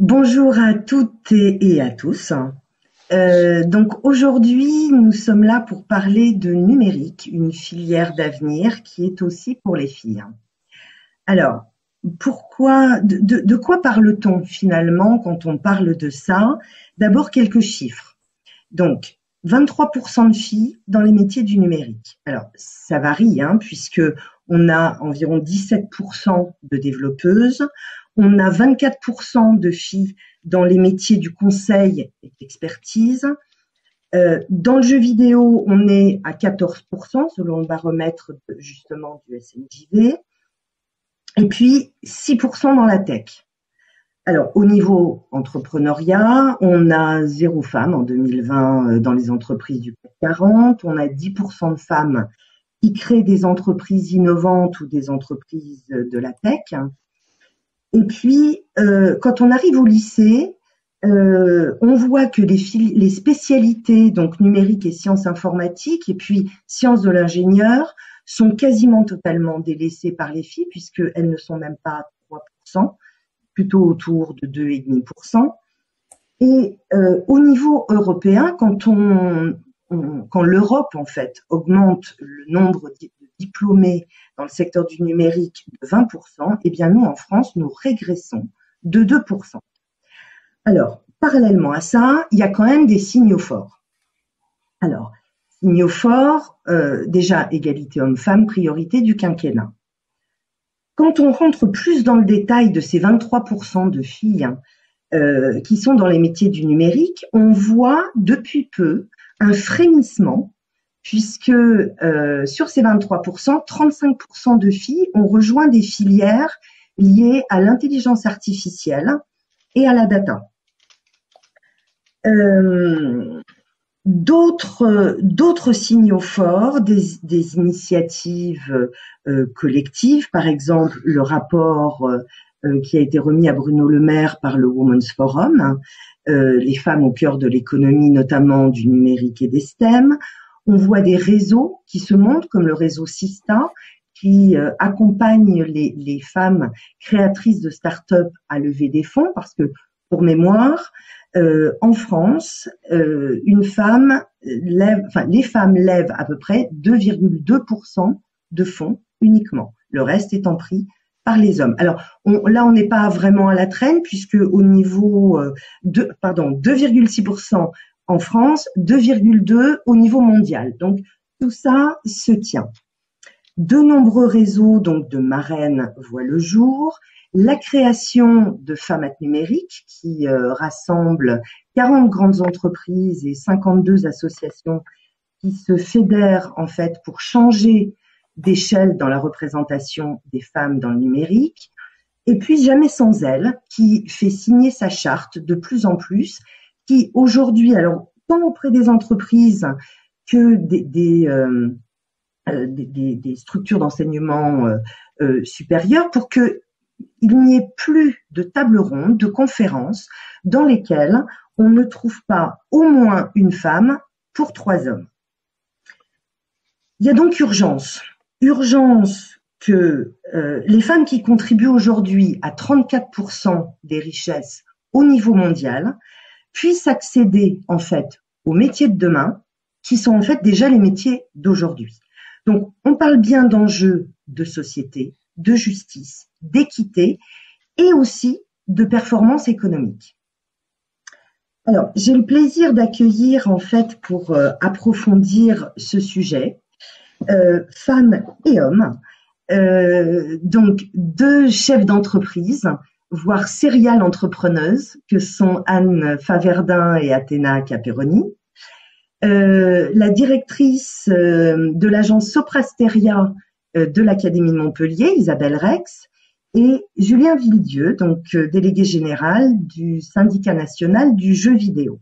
Bonjour à toutes et à tous. Donc aujourd'hui, nous sommes là pour parler de numérique, une filière d'avenir qui est aussi pour les filles. Alors, de quoi parle-t-on finalement quand on parle de ça? D'abord quelques chiffres. Donc, 23% de filles dans les métiers du numérique. Alors, ça varie, puisque on a environ 17% de développeuses, on a 24% de filles dans les métiers du conseil et de l'expertise. Dans le jeu vidéo, on est à 14% selon le baromètre justement du SNJV. Et puis 6% dans la tech. Alors, au niveau entrepreneuriat, on a 0 femmes en 2020 dans les entreprises du CAC 40. On a 10% de femmes qui créent des entreprises innovantes ou des entreprises de la tech. Et puis, quand on arrive au lycée, on voit que les spécialités, donc numérique et sciences informatiques, et puis sciences de l'ingénieur, sont quasiment totalement délaissées par les filles, puisqu'elles ne sont même pas à 3%, plutôt autour de 2,5%. Et au niveau européen, quand l'Europe en fait augmente le nombre de diplômés dans le secteur du numérique de 20%, eh bien nous en France, nous régressons de 2%. Alors, parallèlement à ça, il y a quand même des signaux forts. Alors, signaux forts, déjà égalité homme-femme, priorité du quinquennat. Quand on rentre plus dans le détail de ces 23% de filles qui sont dans les métiers du numérique, on voit depuis peu un frémissement, puisque sur ces 23%, 35% de filles ont rejoint des filières liées à l'intelligence artificielle et à la data. D'autres signaux forts, des initiatives collectives, par exemple le rapport qui a été remis à Bruno Le Maire par le Women's Forum, les femmes au cœur de l'économie, notamment du numérique et des STEM. On voit des réseaux qui se montent, comme le réseau Sista, qui accompagne les femmes créatrices de start-up à lever des fonds, parce que, pour mémoire, en France, les femmes lèvent à peu près 2,2% de fonds uniquement. Le reste étant pris par les hommes. Alors là, on n'est pas vraiment à la traîne, puisque au niveau 2,6% en France, 2,2% au niveau mondial. Donc tout ça se tient. De nombreux réseaux donc de marraines voient le jour. La création de Femmes numériques qui rassemble 40 grandes entreprises et 52 associations qui se fédèrent en fait pour changer d'échelle dans la représentation des femmes dans le numérique. Et puis Jamais sans elle, qui fait signer sa charte de plus en plus, qui aujourd'hui, alors tant auprès des entreprises que des structures d'enseignement supérieur, pour que il n'y ait plus de tables rondes, de conférences dans lesquelles on ne trouve pas au moins une femme pour 3 hommes. Il y a donc urgence que les femmes qui contribuent aujourd'hui à 34% des richesses au niveau mondial puissent accéder en fait aux métiers de demain, qui sont en fait déjà les métiers d'aujourd'hui. Donc on parle bien d'enjeux de société, de justice, d'équité et aussi de performance économique. Alors, j'ai le plaisir d'accueillir en fait pour approfondir ce sujet, femmes et hommes, donc 2 chefs d'entreprise, voire serial entrepreneuses, que sont Anne Faverdin et Athéna Caperoni, la directrice de l'agence Soprasteria de l'Académie de Montpellier, Isabelle Rex, et Julien Villedieu, donc délégué général du syndicat national du jeu vidéo.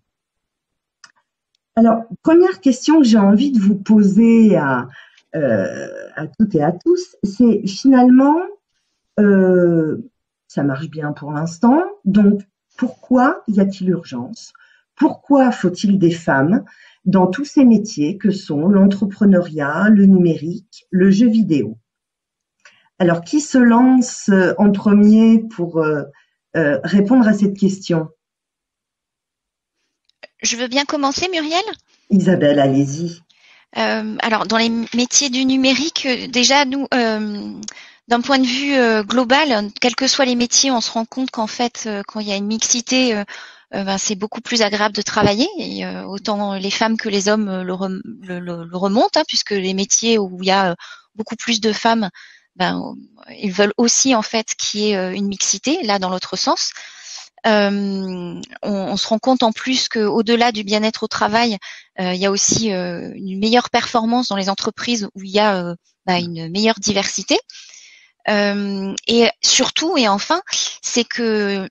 Alors, première question que j'ai envie de vous poser à toutes et à tous, c'est finalement, ça marche bien pour l'instant, donc pourquoi y a-t-il urgence? Pourquoi faut-il des femmes dans tous ces métiers que sont l'entrepreneuriat, le numérique, le jeu vidéo? Alors, qui se lance en premier pour répondre à cette question? Je veux bien commencer, Muriel. Isabelle, allez-y. Alors, dans les métiers du numérique, déjà, nous, d'un point de vue global, quels que soient les métiers, on se rend compte qu'en fait, quand il y a une mixité, ben, c'est beaucoup plus agréable de travailler. Et autant les femmes que les hommes le remontent, hein, puisque les métiers où il y a beaucoup plus de femmes, ben, ils veulent aussi en fait qu'il y ait une mixité, là dans l'autre sens. On se rend compte en plus qu'au-delà du bien-être au travail, il y a aussi une meilleure performance dans les entreprises où il y a une meilleure diversité. Et surtout et enfin, c'est que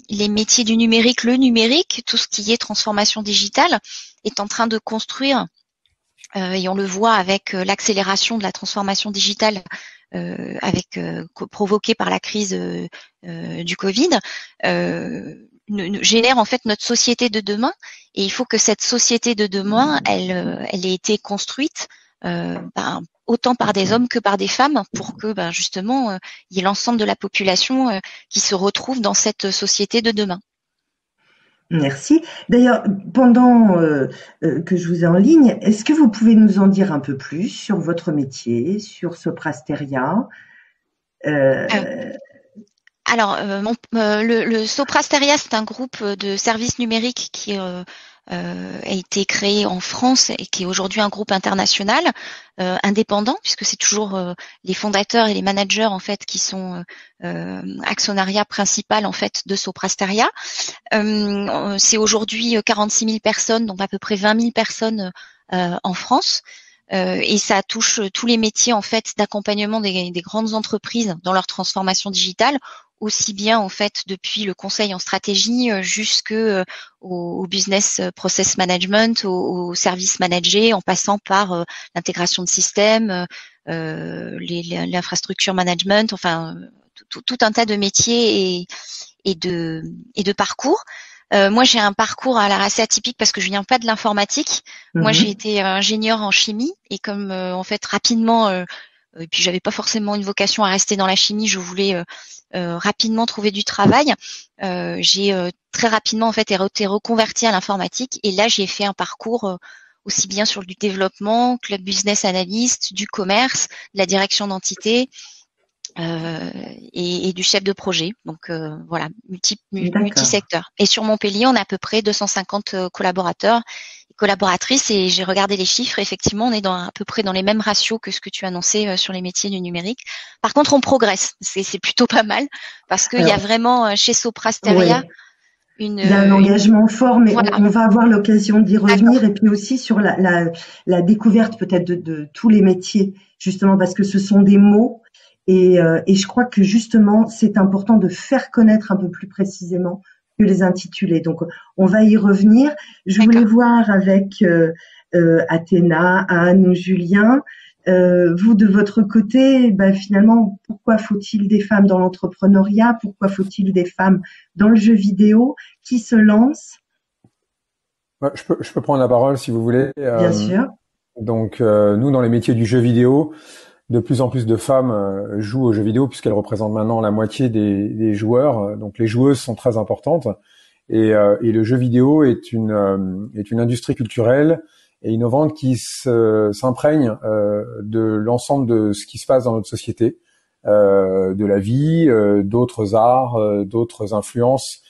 les métiers du numérique, le numérique, tout ce qui est transformation digitale, est en train de construire, et on le voit avec l'accélération de la transformation digitale provoquée par la crise du Covid, génère en fait notre société de demain. Et il faut que cette société de demain, elle ait été construite autant par des hommes que par des femmes pour que justement il y ait l'ensemble de la population qui se retrouve dans cette société de demain. Merci. D'ailleurs, pendant que je vous ai en ligne, est-ce que vous pouvez nous en dire un peu plus sur votre métier, sur Soprasteria? Euh, Alors, le Soprasteria, c'est un groupe de services numériques qui a été créé en France et qui est aujourd'hui un groupe international indépendant, puisque c'est toujours les fondateurs et les managers en fait qui sont actionnariat principal en fait de Soprasteria. C'est aujourd'hui 46 000 personnes, donc à peu près 20 000 personnes en France. Et ça touche tous les métiers en fait d'accompagnement des grandes entreprises dans leur transformation digitale, aussi bien en fait depuis le conseil en stratégie jusque au business process management, au service managé, en passant par l'intégration de systèmes, l'infrastructure management, enfin tout un tas de métiers et de parcours. Moi, j'ai un parcours assez atypique parce que je viens pas de l'informatique. Moi, j'ai été ingénieure en chimie et comme en fait rapidement, et puis j'avais pas forcément une vocation à rester dans la chimie, je voulais rapidement trouver du travail. J'ai très rapidement en fait été reconvertie à l'informatique et là j'ai fait un parcours aussi bien sur du développement que le business analyst, du commerce, de la direction d'entité. Et du chef de projet. Donc voilà, d'accord. multisecteur. Et sur Montpellier, on a à peu près 250 collaborateurs et collaboratrices. Et j'ai regardé les chiffres. Effectivement, on est à peu près dans les mêmes ratios que ce que tu annonçais sur les métiers du numérique. Par contre, on progresse. C'est plutôt pas mal parce qu'il y a Alors, vraiment chez Soprasteria oui, une, il y a un engagement fort, mais voilà. on va avoir l'occasion d'y revenir, D'accord. et puis aussi sur la découverte peut-être de tous les métiers, justement parce que ce sont des mots, et je crois que justement c'est important de faire connaître un peu plus précisément que les intitulés. Donc on va y revenir. Je voulais D'accord. voir avec Athéna, Anne ou Julien, vous de votre côté, finalement, pourquoi faut-il des femmes dans l'entrepreneuriat? Pourquoi faut-il des femmes dans le jeu vidéo? Qui se lance? Ouais, je peux prendre la parole si vous voulez. Bien sûr. Nous, dans les métiers du jeu vidéo, de plus en plus de femmes jouent aux jeux vidéo puisqu'elles représentent maintenant la moitié des joueurs. Donc, les joueuses sont très importantes. Et le jeu vidéo est une industrie culturelle et innovante qui s'imprègne de l'ensemble de ce qui se passe dans notre société, de la vie, d'autres arts, d'autres influences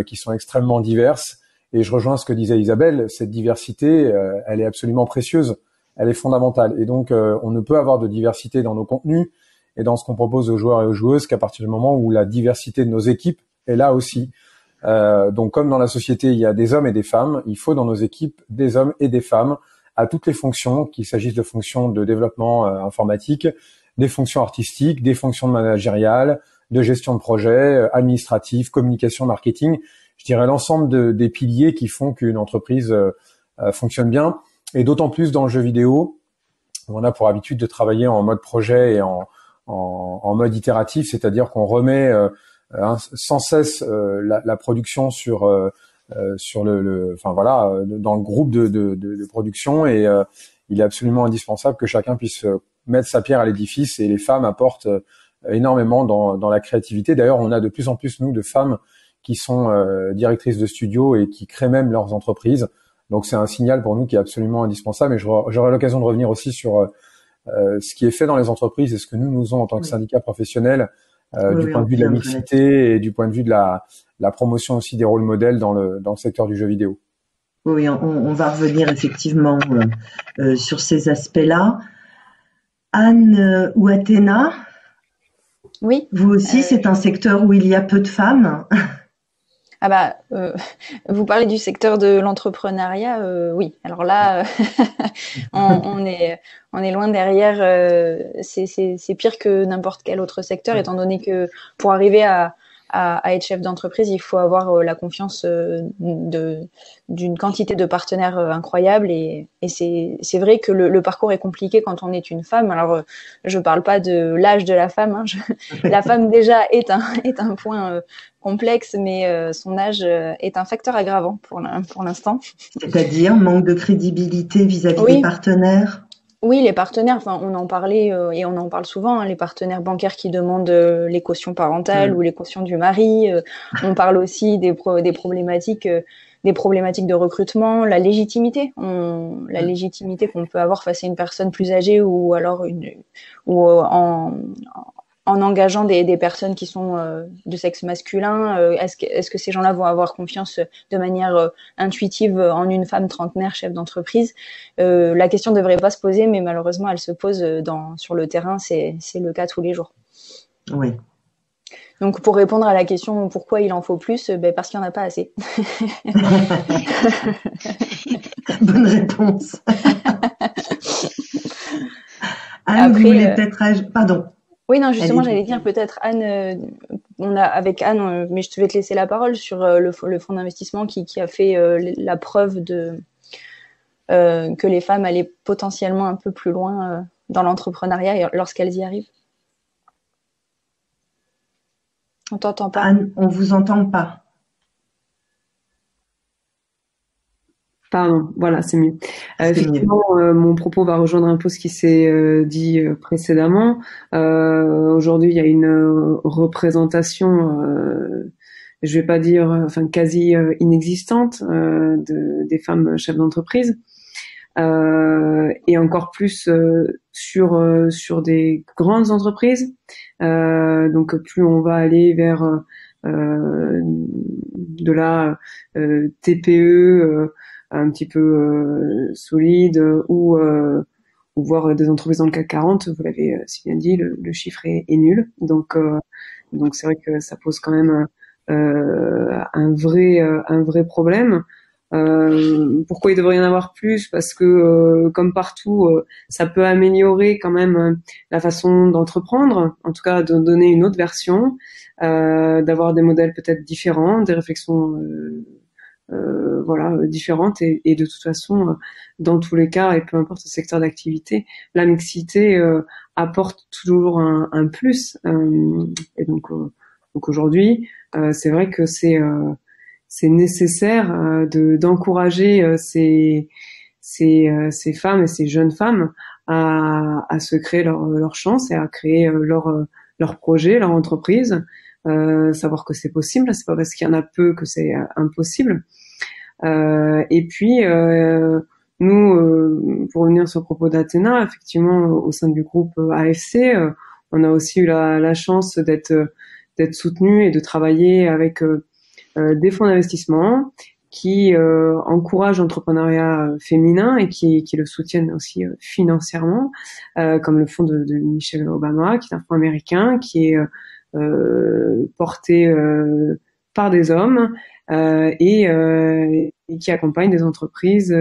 qui sont extrêmement diverses. Et je rejoins ce que disait Isabelle, cette diversité, elle est absolument précieuse, elle est fondamentale. Et donc, on ne peut avoir de diversité dans nos contenus et dans ce qu'on propose aux joueurs et aux joueuses qu'à partir du moment où la diversité de nos équipes est là aussi. Donc, comme dans la société, il y a des hommes et des femmes, il faut dans nos équipes des hommes et des femmes à toutes les fonctions, qu'il s'agisse de fonctions de développement informatique, des fonctions artistiques, des fonctions managériales, de gestion de projet, administrative, communication, marketing. Je dirais l'ensemble des piliers qui font qu'une entreprise fonctionne bien. Et d'autant plus dans le jeu vidéo, où on a pour habitude de travailler en mode projet et en mode itératif, c'est-à-dire qu'on remet sans cesse la production sur enfin voilà, dans le groupe de production, et il est absolument indispensable que chacun puisse mettre sa pierre à l'édifice, et les femmes apportent énormément dans la créativité. D'ailleurs, on a de plus en plus, nous, de femmes qui sont directrices de studio et qui créent même leurs entreprises. Donc, c'est un signal pour nous qui est absolument indispensable. Et j'aurai l'occasion de revenir aussi sur ce qui est fait dans les entreprises et ce que nous faisons en tant que syndicat professionnel, du point de vue de la mixité et du point de vue de la promotion aussi des rôles modèles dans le secteur du jeu vidéo. Oui, on va revenir effectivement sur ces aspects-là. Anne ou Athéna, oui. Vous aussi, c'est un secteur où il y a peu de femmes. Ah bah, vous parlez du secteur de l'entrepreneuriat, oui. Alors là, on est loin derrière. C'est pire que n'importe quel autre secteur, étant donné que pour arriver à être chef d'entreprise, il faut avoir la confiance d'une quantité de partenaires incroyable. Et c'est vrai que le parcours est compliqué quand on est une femme. Alors, je parle pas de l'âge de la femme. Hein. La femme déjà est un point complexe, mais son âge est un facteur aggravant pour l'instant. C'est-à-dire manque de crédibilité vis-à-vis des partenaires. Oui, les partenaires, enfin, on en parlait et on en parle souvent, hein, les partenaires bancaires qui demandent les cautions parentales ou les cautions du mari. On parle aussi des problématiques de recrutement, la légitimité qu'on peut avoir face à une personne plus âgée ou alors en engageant des personnes qui sont de sexe masculin. Est-ce que ces gens-là vont avoir confiance de manière intuitive en une femme trentenaire chef d'entreprise? La question ne devrait pas se poser, mais malheureusement, elle se pose sur le terrain. C'est le cas tous les jours. Oui. Donc, pour répondre à la question pourquoi il en faut plus, parce qu'il n'y en a pas assez. Bonne réponse. Anne, vous voulez peut-être... Pardon. Oui, non, justement, j'allais dire peut-être Anne, avec Anne, mais je vais te laisser la parole sur le fonds d'investissement qui a fait la preuve que les femmes allaient potentiellement un peu plus loin dans l'entrepreneuriat lorsqu'elles y arrivent. On t'entend pas. Anne, on vous entend pas. Pardon, voilà, c'est mieux. Effectivement, mon propos va rejoindre un peu ce qui s'est dit précédemment. Aujourd'hui, il y a une représentation, je vais pas dire, enfin quasi inexistante des femmes chefs d'entreprise, et encore plus sur des grandes entreprises. Donc, plus on va aller vers de la TPE. Un petit peu solide ou voir des entreprises dans le CAC 40, vous l'avez si bien dit, le chiffre est nul. Donc c'est vrai que ça pose quand même un vrai problème. Pourquoi il devrait y en avoir plus? Parce que comme partout, ça peut améliorer quand même la façon d'entreprendre, en tout cas de donner une autre version, d'avoir des modèles peut-être différents, des réflexions différentes et de toute façon dans tous les cas et peu importe le secteur d'activité, la mixité apporte toujours un plus et donc aujourd'hui c'est vrai que c'est nécessaire d'encourager ces femmes et ces jeunes femmes à se créer leur chance et à créer leur projet, leur entreprise. Savoir que c'est possible, c'est pas parce qu'il y en a peu que c'est impossible. Et puis nous, pour revenir sur le propos d'Athéna, effectivement, au sein du groupe AFC, on a aussi eu la chance d'être soutenu et de travailler avec des fonds d'investissement qui encouragent l'entrepreneuriat féminin et qui le soutiennent aussi financièrement, comme le fonds de Michelle Obama, qui est un fonds américain, qui est porté par des hommes et qui accompagne des entreprises.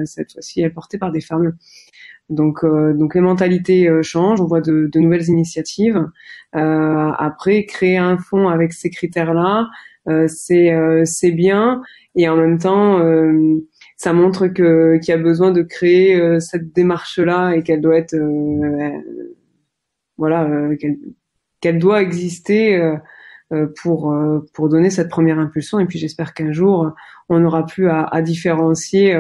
Cette fois-ci, elle est portée par des femmes. Donc les mentalités changent. On voit de nouvelles initiatives. Après, créer un fonds avec ces critères-là, c'est bien. Et en même temps, ça montre qu'il y a besoin de créer cette démarche-là et qu'elle doit être qu'elle doit exister pour donner cette première impulsion. Et puis j'espère qu'un jour on n'aura plus à différencier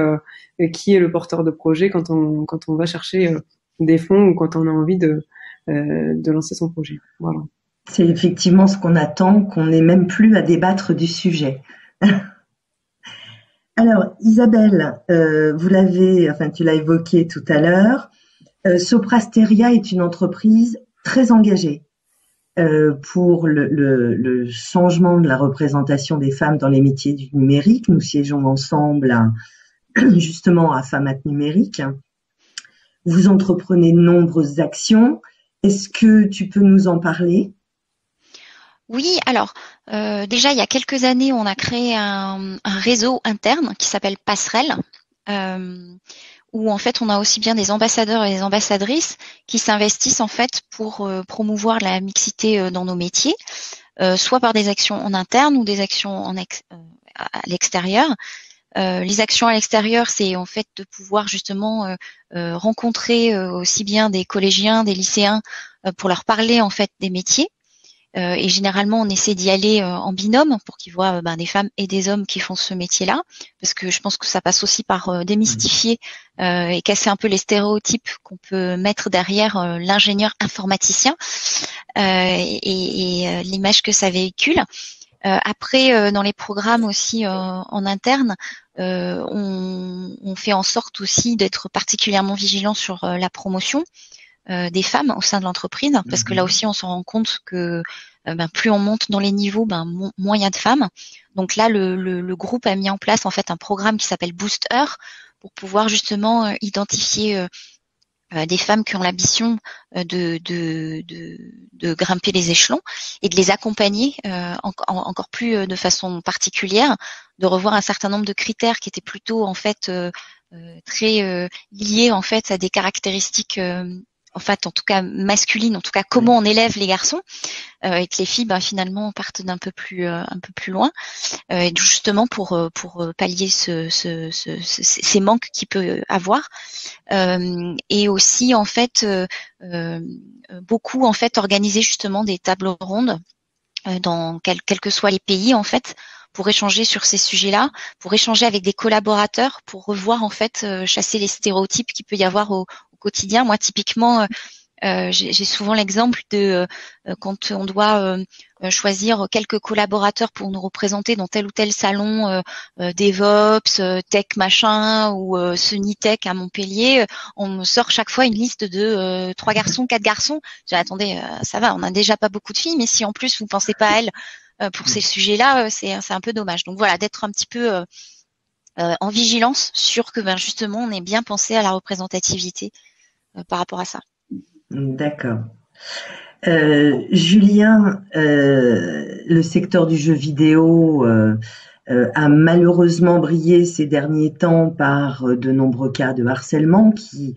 qui est le porteur de projet quand on va chercher des fonds ou quand on a envie de de lancer son projet. Voilà. C'est effectivement ce qu'on attend, qu'on n'ait même plus à débattre du sujet. Alors, Isabelle, tu l'as évoqué tout à l'heure. Soprasteria est une entreprise très engagée pour le changement de la représentation des femmes dans les métiers du numérique. Nous siégeons ensemble justement à Femmat Numérique. Vous entreprenez de nombreuses actions. Est-ce que tu peux nous en parler ? Oui, alors déjà il y a quelques années, on a créé un réseau interne qui s'appelle Passerelle, où en fait on a aussi bien des ambassadeurs et des ambassadrices qui s'investissent en fait pour promouvoir la mixité dans nos métiers, soit par des actions en interne ou des actions à l'extérieur. Les actions à l'extérieur, c'est en fait de pouvoir justement rencontrer aussi bien des collégiens, des lycéens pour leur parler en fait des métiers. Et généralement, on essaie d'y aller en binôme pour qu'ils voient des femmes et des hommes qui font ce métier-là, parce que je pense que ça passe aussi par démystifier et casser un peu les stéréotypes qu'on peut mettre derrière l'ingénieur informaticien et l'image que ça véhicule. Après, dans les programmes aussi en interne, on fait en sorte aussi d'être particulièrement vigilant sur la promotion des femmes au sein de l'entreprise, parce que là aussi on se rend compte que plus on monte dans les niveaux, moins il y a de femmes. Donc là, le groupe a mis en place en fait un programme qui s'appelle Booster pour pouvoir justement identifier des femmes qui ont l'ambition de grimper les échelons et de les accompagner encore plus de façon particulière, de revoir un certain nombre de critères qui étaient plutôt en fait très liés en fait à des caractéristiques en fait, en tout cas masculine, en tout cas comment on élève les garçons, et que les filles, finalement, partent d'un peu plus loin, et justement pour pallier ces manques qu'il peut avoir, et aussi en fait beaucoup en fait organiser justement des tables rondes dans quels que soient les pays en fait, pour échanger sur ces sujets-là, pour échanger avec des collaborateurs, pour revoir en fait chasser les stéréotypes qu'il peut y avoir au quotidien. Moi, typiquement, j'ai souvent l'exemple de quand on doit choisir quelques collaborateurs pour nous représenter dans tel ou tel salon DevOps, Tech machin ou Sunitech à Montpellier, on me sort chaque fois une liste de 3 garçons, 4 garçons. Je dis, attendez, ça va, on n'a déjà pas beaucoup de filles, mais si en plus vous pensez pas à elles pour ces sujets-là, c'est un peu dommage. Donc voilà, d'être un petit peu en vigilance sur que justement on ait bien pensé à la représentativité par rapport à ça. D'accord. Julien, le secteur du jeu vidéo a malheureusement brillé ces derniers temps par de nombreux cas de harcèlement qui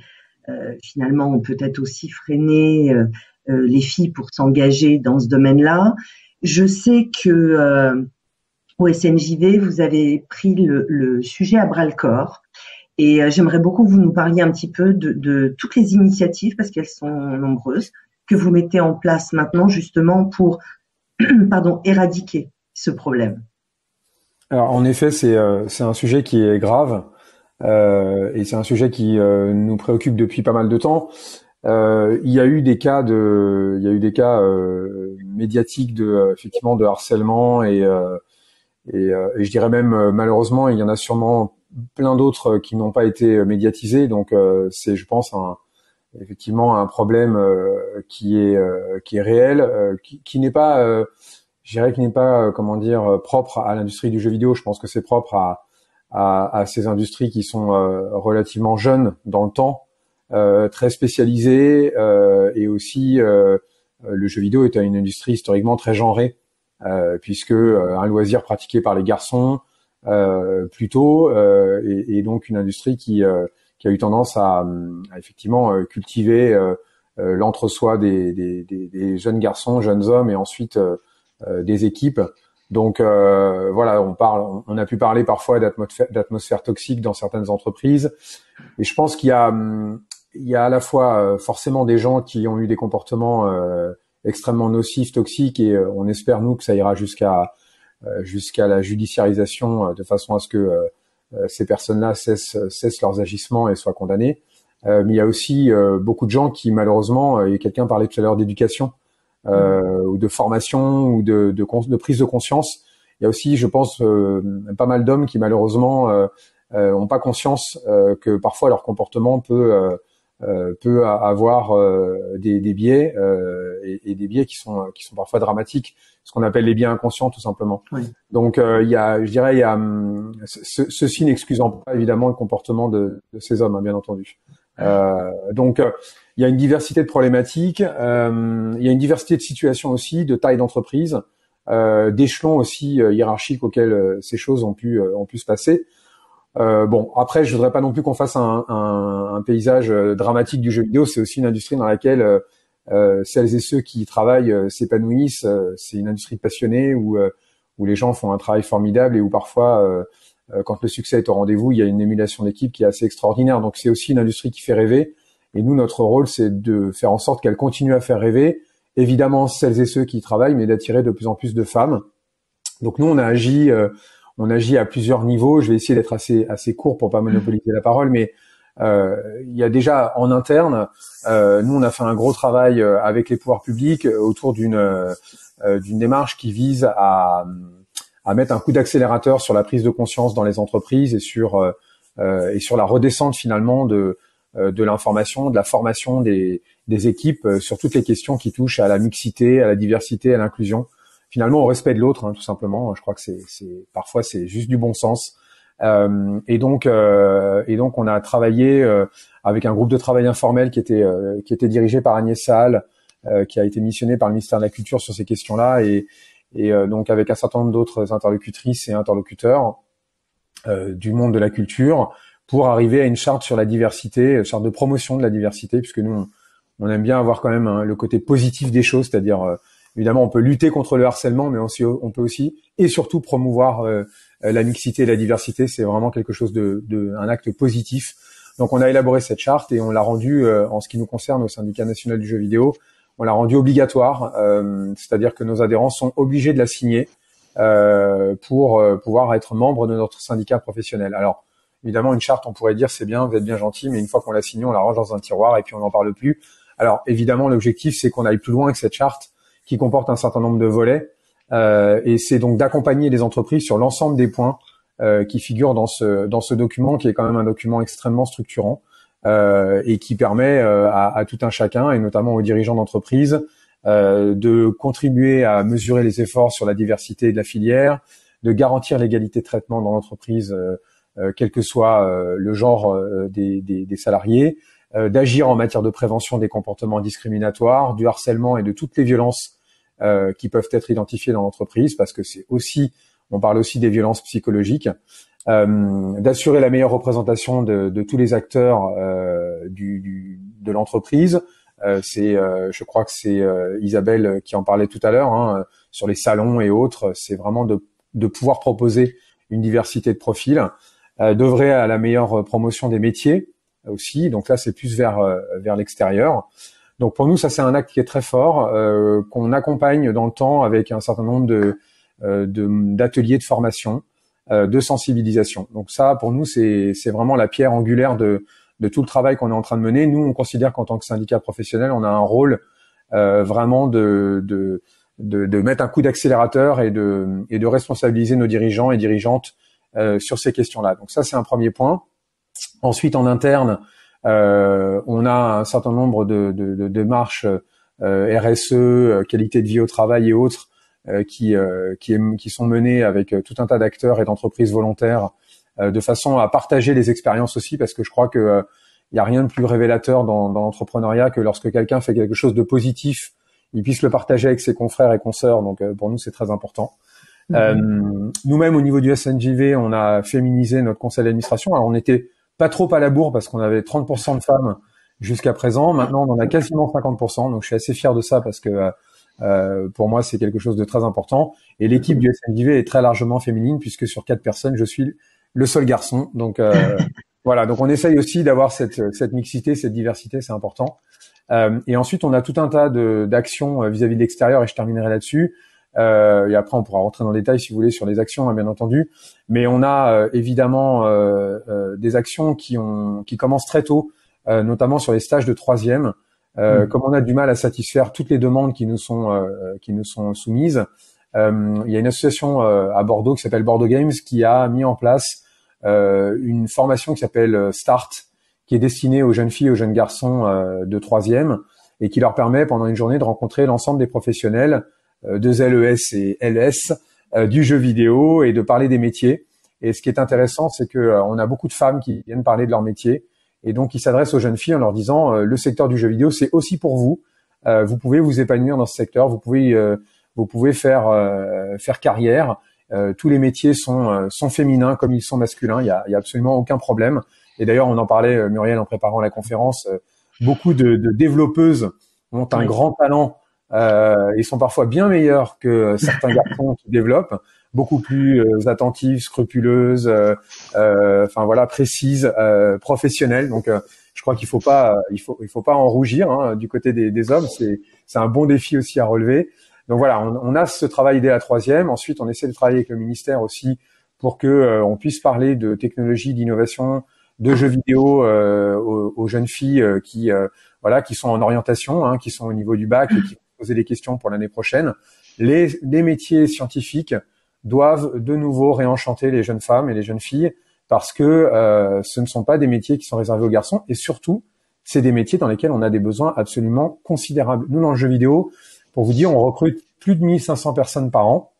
finalement ont peut-être aussi freiné les filles pour s'engager dans ce domaine-là. Je sais que au SNJV, vous avez pris le sujet à bras-le-corps. Et j'aimerais beaucoup que vous nous parliez un petit peu de toutes les initiatives, parce qu'elles sont nombreuses, que vous mettez en place maintenant justement pour éradiquer ce problème. Alors en effet, c'est un sujet qui est grave et c'est un sujet qui nous préoccupe depuis pas mal de temps. Il y a eu des cas médiatiques effectivement de harcèlement et je dirais même malheureusement il y en a sûrement plein d'autres qui n'ont pas été médiatisés. Donc c'est, je pense, effectivement un problème qui est réel, qui n'est pas, je dirais, qui n'est pas propre à l'industrie du jeu vidéo. Je pense que c'est propre à ces industries qui sont relativement jeunes dans le temps, très spécialisées, et aussi le jeu vidéo est une industrie historiquement très genrée, puisque un loisir pratiqué par les garçons plutôt, et donc une industrie qui a eu tendance à effectivement cultiver l'entre-soi des jeunes garçons, jeunes hommes, et ensuite des équipes. Donc voilà, on a pu parler parfois d'atmosphère toxique dans certaines entreprises, et je pense qu'il y a à la fois forcément des gens qui ont eu des comportements extrêmement nocifs, toxiques, et on espère nous que ça ira jusqu'à la judiciarisation, de façon à ce que ces personnes-là cessent leurs agissements et soient condamnées. mais il y a aussi beaucoup de gens qui malheureusement, et quelqu'un parlait tout à l'heure d'éducation ou de formation ou de prise de conscience. Il y a aussi, je pense, pas mal d'hommes qui malheureusement ont pas conscience que parfois leur comportement peut avoir des biais et des biais qui sont parfois dramatiques, ce qu'on appelle les biais inconscients tout simplement. Oui. Donc ceci n'excusant pas évidemment le comportement de ces hommes, hein, bien entendu. Donc il y a une diversité de problématiques, il y a une diversité de situations aussi, de taille d'entreprise, d'échelons aussi hiérarchiques auxquels ces choses ont pu se passer. Bon, après, je voudrais pas non plus qu'on fasse un paysage dramatique du jeu vidéo. C'est aussi une industrie dans laquelle celles et ceux qui y travaillent s'épanouissent. C'est une industrie passionnée où les gens font un travail formidable et où parfois, quand le succès est au rendez-vous, il y a une émulation d'équipe qui est assez extraordinaire. Donc, c'est aussi une industrie qui fait rêver. Et nous, notre rôle, c'est de faire en sorte qu'elle continue à faire rêver. Évidemment, celles et ceux qui y travaillent, mais d'attirer de plus en plus de femmes. Donc, nous, on a agi à plusieurs niveaux. Je vais essayer d'être assez court pour pas monopoliser la parole, mais il y a déjà en interne, nous on a fait un gros travail avec les pouvoirs publics autour d'une démarche qui vise à mettre un coup d'accélérateur sur la prise de conscience dans les entreprises et sur la redescente finalement de l'information, de la formation des équipes sur toutes les questions qui touchent à la mixité, à la diversité, à l'inclusion. Finalement, au respect de l'autre, hein, tout simplement. Je crois que parfois c'est juste du bon sens. Et donc, on a travaillé avec un groupe de travail informel qui était dirigé par Agnès Saal, qui a été missionné par le ministère de la Culture sur ces questions-là, et donc avec un certain nombre d'autres interlocutrices et interlocuteurs du monde de la culture, pour arriver à une charte sur la diversité, une charte de promotion de la diversité, puisque nous on aime bien avoir quand même le côté positif des choses, c'est-à-dire évidemment, on peut lutter contre le harcèlement, mais on peut aussi et surtout promouvoir la mixité et la diversité. C'est vraiment quelque chose un acte positif. Donc, on a élaboré cette charte et on l'a rendue, en ce qui nous concerne au Syndicat national du jeu vidéo, on l'a rendue obligatoire. C'est-à-dire que nos adhérents sont obligés de la signer pour pouvoir être membres de notre syndicat professionnel. Alors, évidemment, une charte, on pourrait dire c'est bien, vous êtes bien gentil, mais une fois qu'on l'a signée, on la range dans un tiroir et puis on n'en parle plus. Alors, évidemment, l'objectif, c'est qu'on aille plus loin que cette charte, qui comporte un certain nombre de volets, et c'est donc d'accompagner les entreprises sur l'ensemble des points qui figurent dans ce document, qui est quand même un document extrêmement structurant et qui permet à tout un chacun, et notamment aux dirigeants d'entreprise, de contribuer à mesurer les efforts sur la diversité de la filière, de garantir l'égalité de traitement dans l'entreprise, quel que soit le genre des salariés, d'agir en matière de prévention des comportements discriminatoires, du harcèlement et de toutes les violences qui peuvent être identifiées dans l'entreprise, parce que on parle aussi des violences psychologiques, d'assurer la meilleure représentation de tous les acteurs de l'entreprise. Je crois que c'est Isabelle qui en parlait tout à l'heure, hein, sur les salons et autres. C'est vraiment de pouvoir proposer une diversité de profils, d'œuvrer à la meilleure promotion des métiers aussi. Donc là, c'est plus vers l'extérieur. Donc pour nous, ça c'est un acte qui est très fort, qu'on accompagne dans le temps avec un certain nombre d'ateliers de formation, de sensibilisation. Donc ça, pour nous, c'est vraiment la pierre angulaire de tout le travail qu'on est en train de mener. Nous, on considère qu'en tant que syndicat professionnel, on a un rôle vraiment de mettre un coup d'accélérateur et de responsabiliser nos dirigeants et dirigeantes sur ces questions-là. Donc ça, c'est un premier point. Ensuite, en interne, on a un certain nombre de démarches RSE, qualité de vie au travail et autres qui sont menées avec tout un tas d'acteurs et d'entreprises volontaires de façon à partager les expériences aussi, parce que je crois que il y a rien de plus révélateur dans l'entrepreneuriat que lorsque quelqu'un fait quelque chose de positif, il puisse le partager avec ses confrères et consoeurs. Donc pour nous, c'est très important. Nous-mêmes, au niveau du SNJV, on a féminisé notre conseil d'administration. Alors on était pas trop à la bourre parce qu'on avait 30% de femmes jusqu'à présent. Maintenant, on en a quasiment 50%. Donc, je suis assez fier de ça parce que pour moi, c'est quelque chose de très important. Et l'équipe du SNJV est très largement féminine puisque sur 4 personnes, je suis le seul garçon. Donc, voilà. Donc, on essaye aussi d'avoir cette mixité, cette diversité. C'est important. Et ensuite, on a tout un tas d'actions vis-à-vis de l'extérieur et je terminerai là-dessus. Et après, on pourra rentrer dans le détail si vous voulez sur les actions, hein, bien entendu. Mais on a évidemment des actions qui commencent très tôt notamment sur les stages de troisième. Comme on a du mal à satisfaire toutes les demandes qui nous sont soumises, il y a une association à Bordeaux qui s'appelle Bordeaux Games qui a mis en place une formation qui s'appelle Start, qui est destinée aux jeunes filles et aux jeunes garçons de troisième et qui leur permet pendant une journée de rencontrer l'ensemble des professionnels de LES et LS du jeu vidéo et de parler des métiers. Et ce qui est intéressant, c'est que on a beaucoup de femmes qui viennent parler de leur métier et donc ils s'adressent aux jeunes filles en leur disant le secteur du jeu vidéo, c'est aussi pour vous. Vous pouvez vous épanouir dans ce secteur, vous pouvez faire carrière. Tous les métiers sont féminins comme ils sont masculins. Il y a absolument aucun problème. Et d'ailleurs, on en parlait, Muriel, en préparant la conférence. Beaucoup de développeuses ont un grand talent. Ils sont parfois bien meilleurs que certains garçons qui développent, beaucoup plus attentives, scrupuleuses, précises, professionnelles. Donc, je crois qu'il faut pas en rougir hein, du côté des hommes. C'est un bon défi aussi à relever. Donc voilà, on a ce travail dès la troisième. Ensuite, on essaie de travailler avec le ministère aussi pour que on puisse parler de technologie, d'innovation, de jeux vidéo aux jeunes filles qui sont en orientation, hein, qui sont au niveau du bac et qui vont poser des questions pour l'année prochaine. Les métiers scientifiques doivent de nouveau réenchanter les jeunes femmes et les jeunes filles parce que ce ne sont pas des métiers qui sont réservés aux garçons et surtout, c'est des métiers dans lesquels on a des besoins absolument considérables. Nous, dans le jeu vidéo, pour vous dire, on recrute plus de 1500 personnes par an.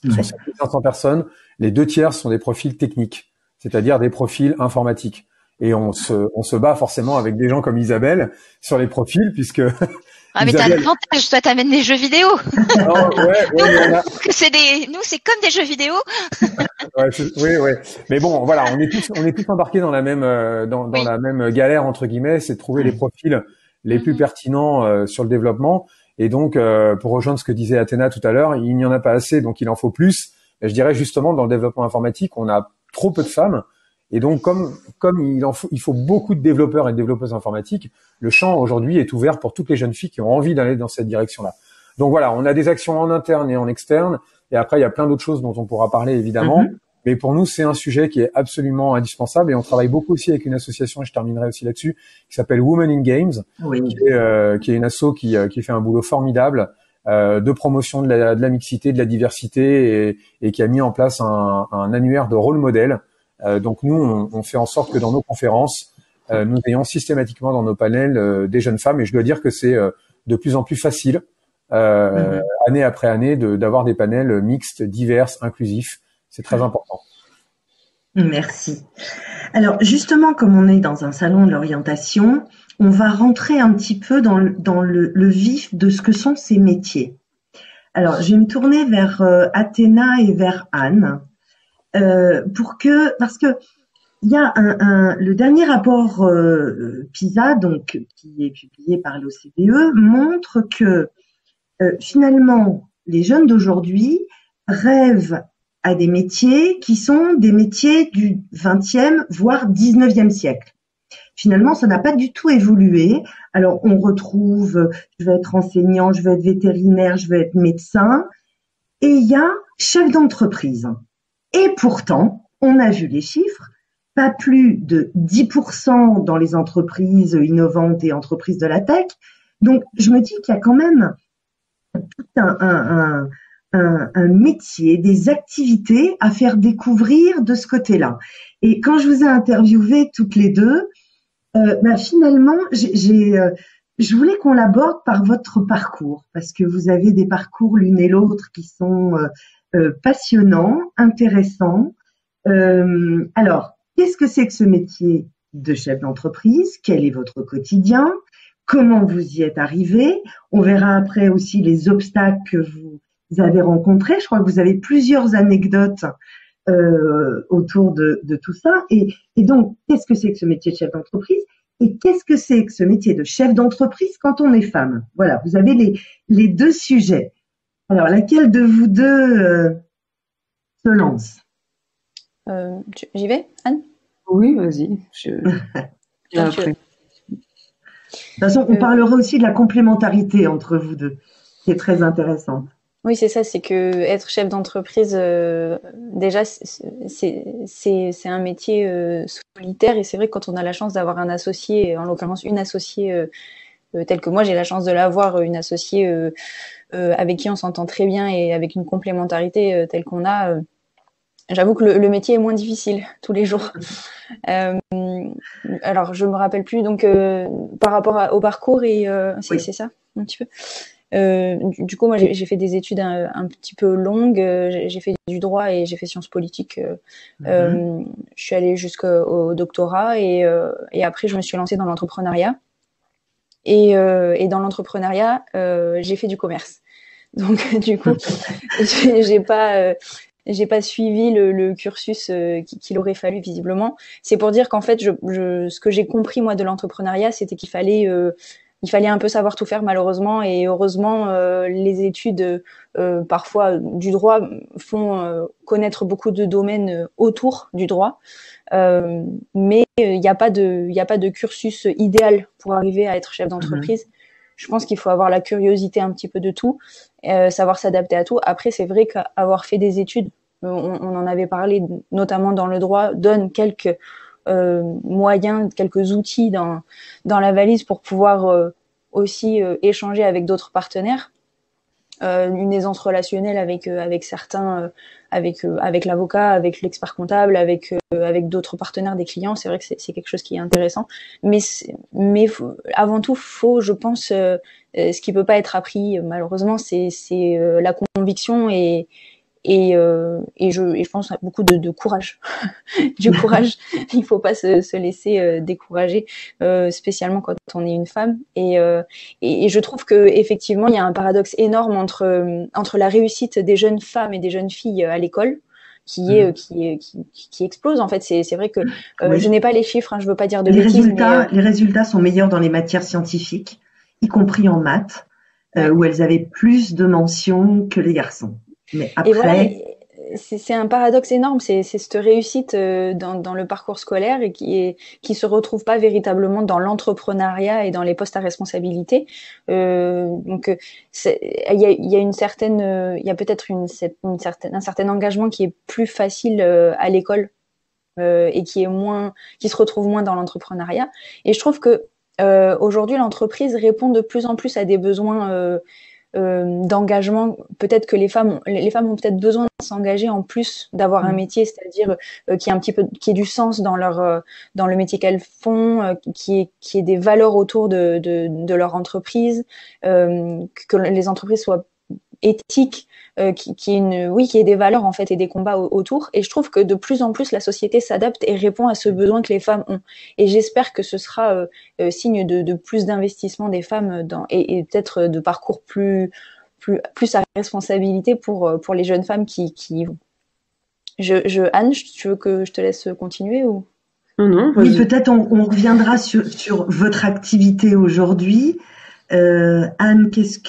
Sur ces 1500 personnes, les 2/3 sont des profils techniques, c'est-à-dire des profils informatiques. Et on se bat forcément avec des gens comme Isabelle sur les profils, puisque ah mais t'as l'avantage, toi t'amènes des jeux vidéo. Nous c'est comme des jeux vidéo. Oui. Mais bon, voilà, on est tous embarqués dans la même la même galère entre guillemets, c'est de trouver les profils les plus pertinents sur le développement. Et donc, pour rejoindre ce que disait Athéna tout à l'heure, il n'y en a pas assez, donc il en faut plus. Et je dirais justement dans le développement informatique, on a trop peu de femmes. Et donc, comme il faut beaucoup de développeurs et de développeuses informatiques, le champ aujourd'hui est ouvert pour toutes les jeunes filles qui ont envie d'aller dans cette direction-là. Donc voilà, on a des actions en interne et en externe. Et après, il y a plein d'autres choses dont on pourra parler évidemment. Mais pour nous, c'est un sujet qui est absolument indispensable. Et on travaille beaucoup aussi avec une association, et je terminerai aussi là-dessus, qui s'appelle Women in Games, qui est une asso qui fait un boulot formidable de promotion de la mixité, de la diversité et qui a mis en place un annuaire de rôle modèle. Donc nous, on fait en sorte que dans nos conférences, nous ayons systématiquement dans nos panels des jeunes femmes. Et je dois dire que c'est de plus en plus facile, année après année, d'avoir des panels mixtes, divers, inclusifs. C'est très important. Merci. Alors justement, comme on est dans un salon de l'orientation, on va rentrer un petit peu dans le vif de ce que sont ces métiers. Alors, je vais me tourner vers Athéna et vers Anne. Parce que il y a le dernier rapport PISA, donc qui est publié par l'OCDE, montre que finalement les jeunes d'aujourd'hui rêvent à des métiers qui sont des métiers du 20e voire 19e siècle. Finalement, ça n'a pas du tout évolué. Alors, on retrouve, je vais être enseignant, je vais être vétérinaire, je vais être médecin, et il y a chef d'entreprise. Et pourtant, on a vu les chiffres, pas plus de 10% dans les entreprises innovantes et entreprises de la tech. Donc, je me dis qu'il y a quand même tout un métier, des activités à faire découvrir de ce côté-là. Et quand je vous ai interviewé toutes les deux, finalement, je voulais qu'on l'aborde par votre parcours, parce que vous avez des parcours l'une et l'autre qui sont passionnants, intéressants. Alors, qu'est-ce que c'est que ce métier de chef d'entreprise? Quel est votre quotidien? Comment vous y êtes arrivé? On verra après aussi les obstacles que vous avez rencontrés. Je crois que vous avez plusieurs anecdotes autour de tout ça. Et donc, qu'est-ce que c'est que ce métier de chef d'entreprise? Et qu'est-ce que c'est que ce métier de chef d'entreprise quand on est femme? Voilà, vous avez les deux sujets. Alors, laquelle de vous deux se lance? J'y vais, Anne? Oui, vas-y. Après. De toute façon, on parlera aussi de la complémentarité entre vous deux, qui est très intéressante. Oui, c'est ça, c'est que être chef d'entreprise, déjà, c'est un métier solitaire, et c'est vrai que quand on a la chance d'avoir un associé, en l'occurrence une associée telle que moi, j'ai la chance de l'avoir, une associée avec qui on s'entend très bien et avec une complémentarité telle qu'on a. J'avoue que le métier est moins difficile tous les jours. Euh, alors, je me rappelle plus, donc par rapport au parcours, et Oui. c'est ça, un petit peu. Du coup, moi, j'ai fait des études un petit peu longues. J'ai fait du droit et j'ai fait sciences politiques. Je suis allée jusqu'au doctorat, et après, je me suis lancée dans l'entrepreneuriat. Et dans l'entrepreneuriat, j'ai fait du commerce. Donc, du coup, j'ai pas suivi le cursus qu'il aurait fallu visiblement. C'est pour dire qu'en fait, ce que j'ai compris moi de l'entrepreneuriat, c'était il fallait un peu savoir tout faire malheureusement, et heureusement les études parfois du droit font connaître beaucoup de domaines autour du droit, mais il n'y a pas de cursus idéal pour arriver à être chef d'entreprise. Je pense qu'il faut avoir la curiosité un petit peu de tout, savoir s'adapter à tout. Après, c'est vrai qu'avoir fait des études, on en avait parlé, notamment dans le droit, donne quelques moyens, quelques outils dans la valise pour pouvoir aussi échanger avec d'autres partenaires. Une aisance relationnelle avec certains, avec l'avocat, avec l'expert comptable, avec d'autres partenaires des clients. C'est vrai que c'est quelque chose qui est intéressant. Mais avant tout, je pense, ce qui peut pas être appris malheureusement, c'est la conviction, et je pense à beaucoup de courage. Du courage. Il faut pas se laisser décourager, spécialement quand on est une femme. Et je trouve que effectivement, il y a un paradoxe énorme entre la réussite des jeunes femmes et des jeunes filles à l'école, qui explose. En fait, c'est vrai que Oui. je n'ai pas les chiffres, hein, je veux pas dire de bêtises, Les résultats sont meilleurs dans les matières scientifiques, y compris en maths, où elles avaient plus de mentions que les garçons. Mais Et voilà, après, c'est un paradoxe énorme, c'est cette réussite dans le parcours scolaire, et qui se retrouve pas véritablement dans l'entrepreneuriat et dans les postes à responsabilité. Donc il y a une certaine, il y a peut-être un certain engagement qui est plus facile à l'école, et qui se retrouve moins dans l'entrepreneuriat. Et je trouve que aujourd'hui l'entreprise répond de plus en plus à des besoins d'engagement. Peut-être que les femmes ont peut-être besoin de s'engager en plus d'avoir un métier, c'est-à-dire qui ait du sens dans dans le métier qu'elles font, qui ait des valeurs autour de leur entreprise, que les entreprises soient éthiques, qui ait des valeurs en fait et des combats autour. Et je trouve que de plus en plus la société s'adapte et répond à ce besoin que les femmes ont. Et j'espère que ce sera signe de plus d'investissement des femmes et peut-être de parcours plus à responsabilité pour les jeunes femmes qui y vont. Anne, tu veux que je te laisse continuer ou? Non, oui, peut-être on reviendra sur votre activité aujourd'hui. Anne, qu'est-ce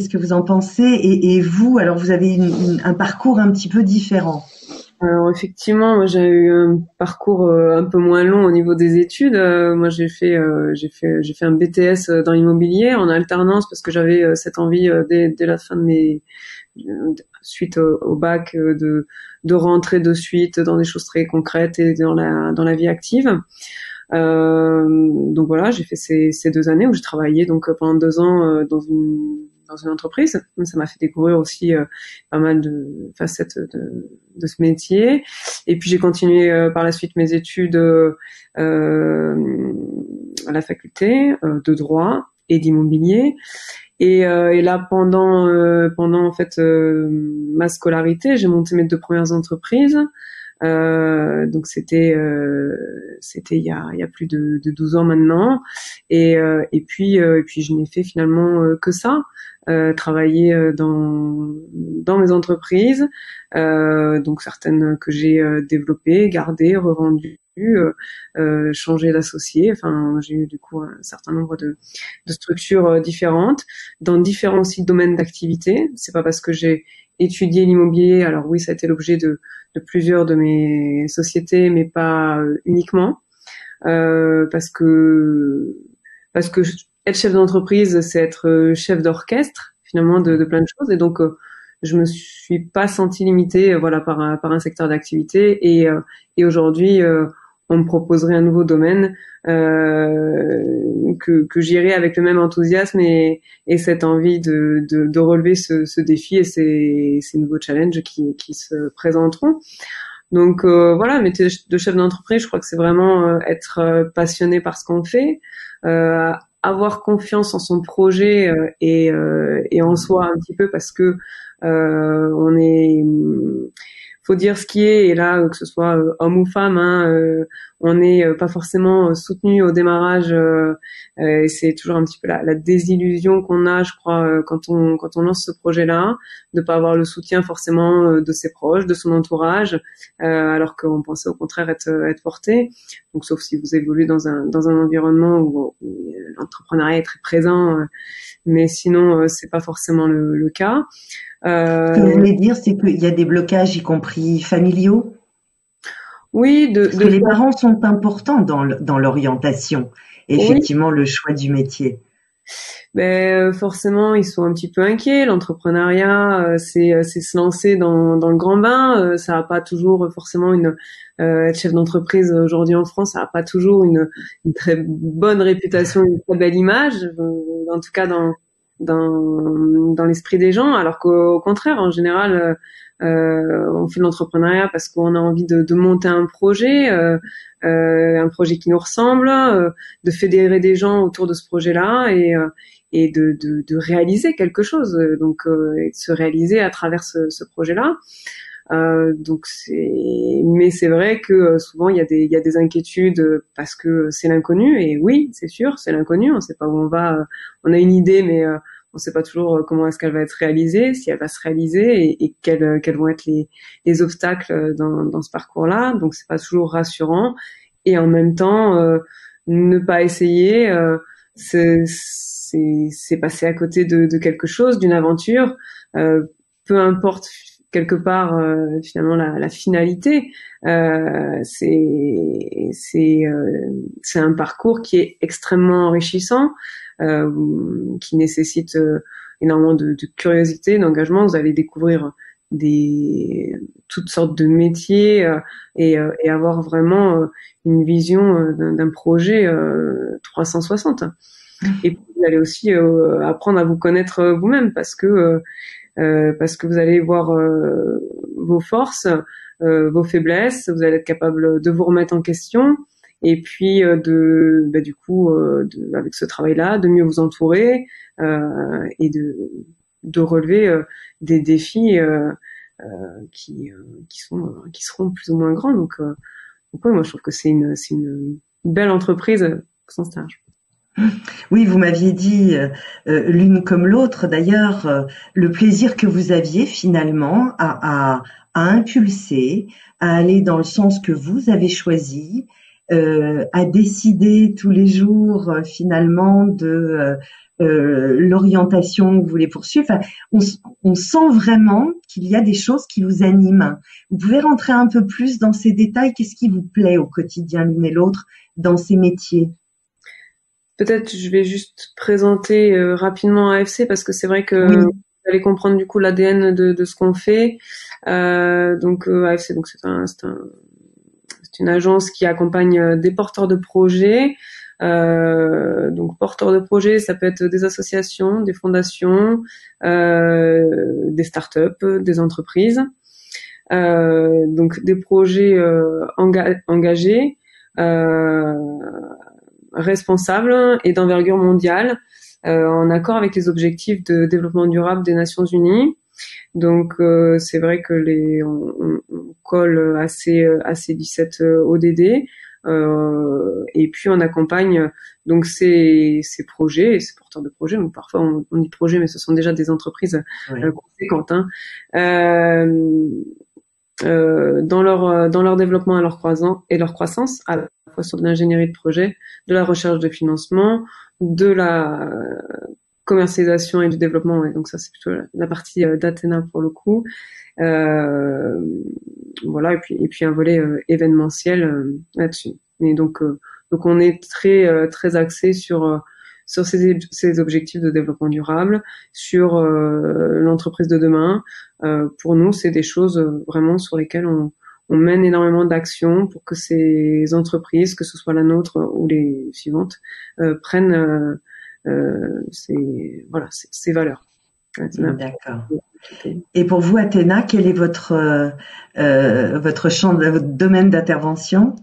que vous en pensez, et vous, alors vous avez un parcours un petit peu différent. Alors effectivement, moi j'ai eu un parcours un peu moins long au niveau des études. Moi j'ai fait un BTS dans l'immobilier en alternance, parce que j'avais cette envie dès la fin de suite au bac de rentrer de suite dans des choses très concrètes et dans la vie active. Donc voilà, j'ai fait ces 2 années où j'ai travaillé donc pendant 2 ans dans une entreprise. Ça m'a fait découvrir aussi pas mal de facettes de ce métier. Et puis j'ai continué par la suite mes études à la faculté de droit et d'immobilier. Et là pendant en fait ma scolarité, j'ai monté mes 2 premières entreprises. Donc c'était il y a plus de 12 ans maintenant, et puis je n'ai fait finalement que ça, travailler dans mes entreprises, donc certaines que j'ai développées, gardées, revendues, changer d'associé. Enfin, j'ai eu du coup un certain nombre de structures différentes dans différents aussi domaines d'activité. C'est pas parce que j'ai étudié l'immobilier, alors oui, ça a été l'objet de plusieurs de mes sociétés, mais pas uniquement, parce que être chef d'entreprise, c'est être chef d'orchestre finalement de plein de choses. Et donc je me suis pas sentie limitée voilà par un secteur d'activité. Et aujourd'hui on me proposerait un nouveau domaine que j'irai avec le même enthousiasme et cette envie de relever ce défi et ces nouveaux challenges qui se présenteront. Donc voilà, métier de chef d'entreprise, je crois que c'est vraiment être passionné par ce qu'on fait, avoir confiance en son projet et en soi un petit peu parce que on est faut dire ce qui est, et là que ce soit homme ou femme, on n'est pas forcément soutenu au démarrage, et c'est toujours un petit peu la désillusion qu'on a, je crois, quand on lance ce projet-là, de pas avoir le soutien forcément de ses proches, de son entourage, alors qu'on pensait au contraire être porté. Donc sauf si vous évoluez dans un environnement où l'entrepreneuriat est très présent, mais sinon c'est pas forcément le cas. Ce que vous voulez dire, c'est qu'il y a des blocages, y compris familiaux? Oui, Parce que les parents sont importants dans l'orientation, et effectivement, le choix du métier. Ben forcément, ils sont un petit peu inquiets. L'entrepreneuriat, c'est se lancer dans le grand bain. Ça a pas toujours forcément être chef d'entreprise aujourd'hui en France, ça a pas toujours une très bonne réputation, une très belle image, en tout cas dans l'esprit des gens, alors qu'au contraire, en général, on fait de l'entrepreneuriat parce qu'on a envie de monter un projet qui nous ressemble, de fédérer des gens autour de ce projet-là et de réaliser quelque chose, donc et de se réaliser à travers ce projet-là. Donc mais c'est vrai que souvent il y a des inquiétudes parce que c'est l'inconnu, et oui, c'est sûr, c'est l'inconnu, on sait pas où on va, on a une idée, mais on sait pas toujours comment est-ce qu'elle va être réalisée, si elle va se réaliser, et quels vont être les obstacles dans ce parcours-là. Donc c'est pas toujours rassurant, et en même temps ne pas essayer, c'est passer à côté de quelque chose, d'une aventure, peu importe quelque part finalement la finalité. C'est un parcours qui est extrêmement enrichissant, qui nécessite énormément de curiosité, d'engagement. Vous allez découvrir toutes sortes de métiers et avoir vraiment une vision d'un projet 360. Et puis vous allez aussi apprendre à vous connaître vous-même, parce que vous allez voir vos forces, vos faiblesses, vous allez être capable de vous remettre en question, et puis du coup avec ce travail-là, de mieux vous entourer et de relever des défis qui seront plus ou moins grands. Donc ouais, moi je trouve que c'est une belle entreprise au sens large. Oui, vous m'aviez dit l'une comme l'autre, d'ailleurs, le plaisir que vous aviez finalement à impulser, à aller dans le sens que vous avez choisi, à décider tous les jours finalement de l'orientation que vous voulez poursuivre. Enfin, on sent vraiment qu'il y a des choses qui vous animent. Vous pouvez rentrer un peu plus dans ces détails. Qu'est-ce qui vous plaît au quotidien l'une et l'autre dans ces métiers? Peut-être je vais juste présenter rapidement AFC, parce que c'est vrai que oui. Vous allez comprendre du coup l'ADN de ce qu'on fait. Donc AFC, donc c'est une agence qui accompagne des porteurs de projets. Donc porteurs de projets, ça peut être des associations, des fondations, des startups, des entreprises. Donc des projets engagés, responsables et d'envergure mondiale, en accord avec les objectifs de développement durable des Nations Unies. Donc c'est vrai que on colle assez 17 ODD, et puis on accompagne donc ces projets et ces porteurs de projets. Donc parfois on dit projets, mais ce sont déjà des entreprises conséquentes, dans leur développement et leur croissance, à la fois sur de l'ingénierie de projet, de la recherche de financement, de la commercialisation et du développement. Et donc ça, c'est plutôt la partie d'Athéna pour le coup. Voilà, et puis un volet événementiel là-dessus. Et donc on est très axé sur sur ces objectifs de développement durable, sur l'entreprise de demain. Pour nous, c'est des choses vraiment sur lesquelles on mène énormément d'actions pour que ces entreprises, que ce soit la nôtre ou les suivantes, prennent ces valeurs. D'accord. Et pour vous, Athéna, quel est votre votre domaine d'intervention?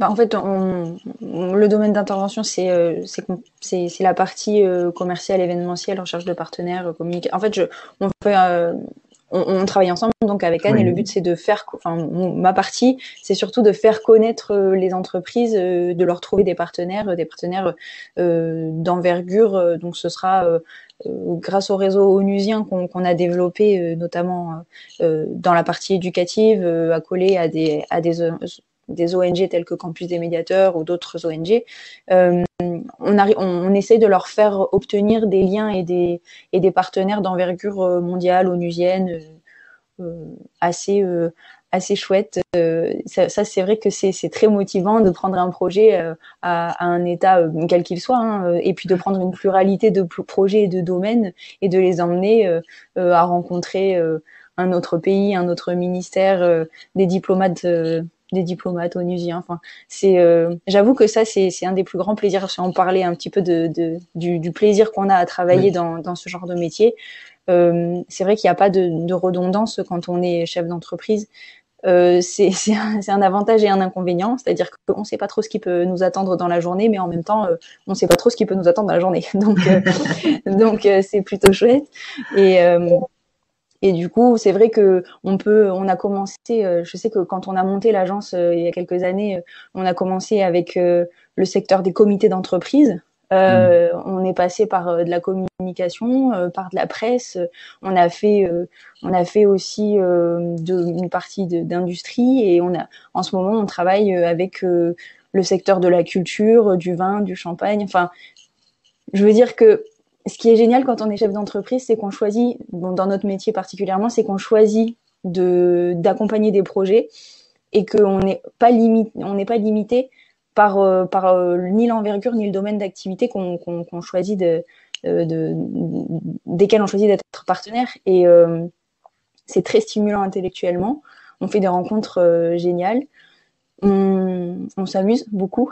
En fait, le domaine d'intervention, c'est la partie commerciale, événementielle, recherche de partenaires, communication. En fait, on travaille ensemble donc avec Anne, et le but c'est de faire, ma partie, c'est surtout de faire connaître les entreprises, de leur trouver des partenaires d'envergure. Donc ce sera grâce au réseau onusien qu'on a développé, notamment dans la partie éducative, accolé à des ONG telles que Campus des médiateurs ou d'autres ONG. On essaie de leur faire obtenir des liens et des partenaires d'envergure mondiale, onusienne, assez chouette. Ça c'est vrai que c'est très motivant de prendre un projet à un état quel qu'il soit, et puis de prendre une pluralité de projets et de domaines et de les emmener à rencontrer un autre pays, un autre ministère, des diplomates onusiens. Enfin, j'avoue que ça c'est un des plus grands plaisirs. Si on parlait un petit peu du plaisir qu'on a à travailler dans ce genre de métier. C'est vrai qu'il n'y a pas de redondance quand on est chef d'entreprise. C'est un avantage et un inconvénient, c'est-à-dire qu'on ne sait pas trop ce qui peut nous attendre dans la journée, mais en même temps, on ne sait pas trop ce qui peut nous attendre dans la journée. Donc c'est plutôt chouette. Et du coup, c'est vrai que on a commencé, je sais que quand on a monté l'agence il y a quelques années, on a commencé avec le secteur des comités d'entreprise. On est passé par de la communication, par de la presse. On a fait aussi une partie d'industrie, et en ce moment on travaille avec le secteur de la culture, du vin, du champagne. Enfin, je veux dire que ce qui est génial quand on est chef d'entreprise, c'est qu'on choisit, dans notre métier particulièrement, c'est qu'on choisit d'accompagner des projets, et qu'on n'est pas limité par ni l'envergure ni le domaine d'activité qu'on choisit desquels on choisit d'être partenaire. Et c'est très stimulant intellectuellement. On fait des rencontres géniales. On s'amuse beaucoup.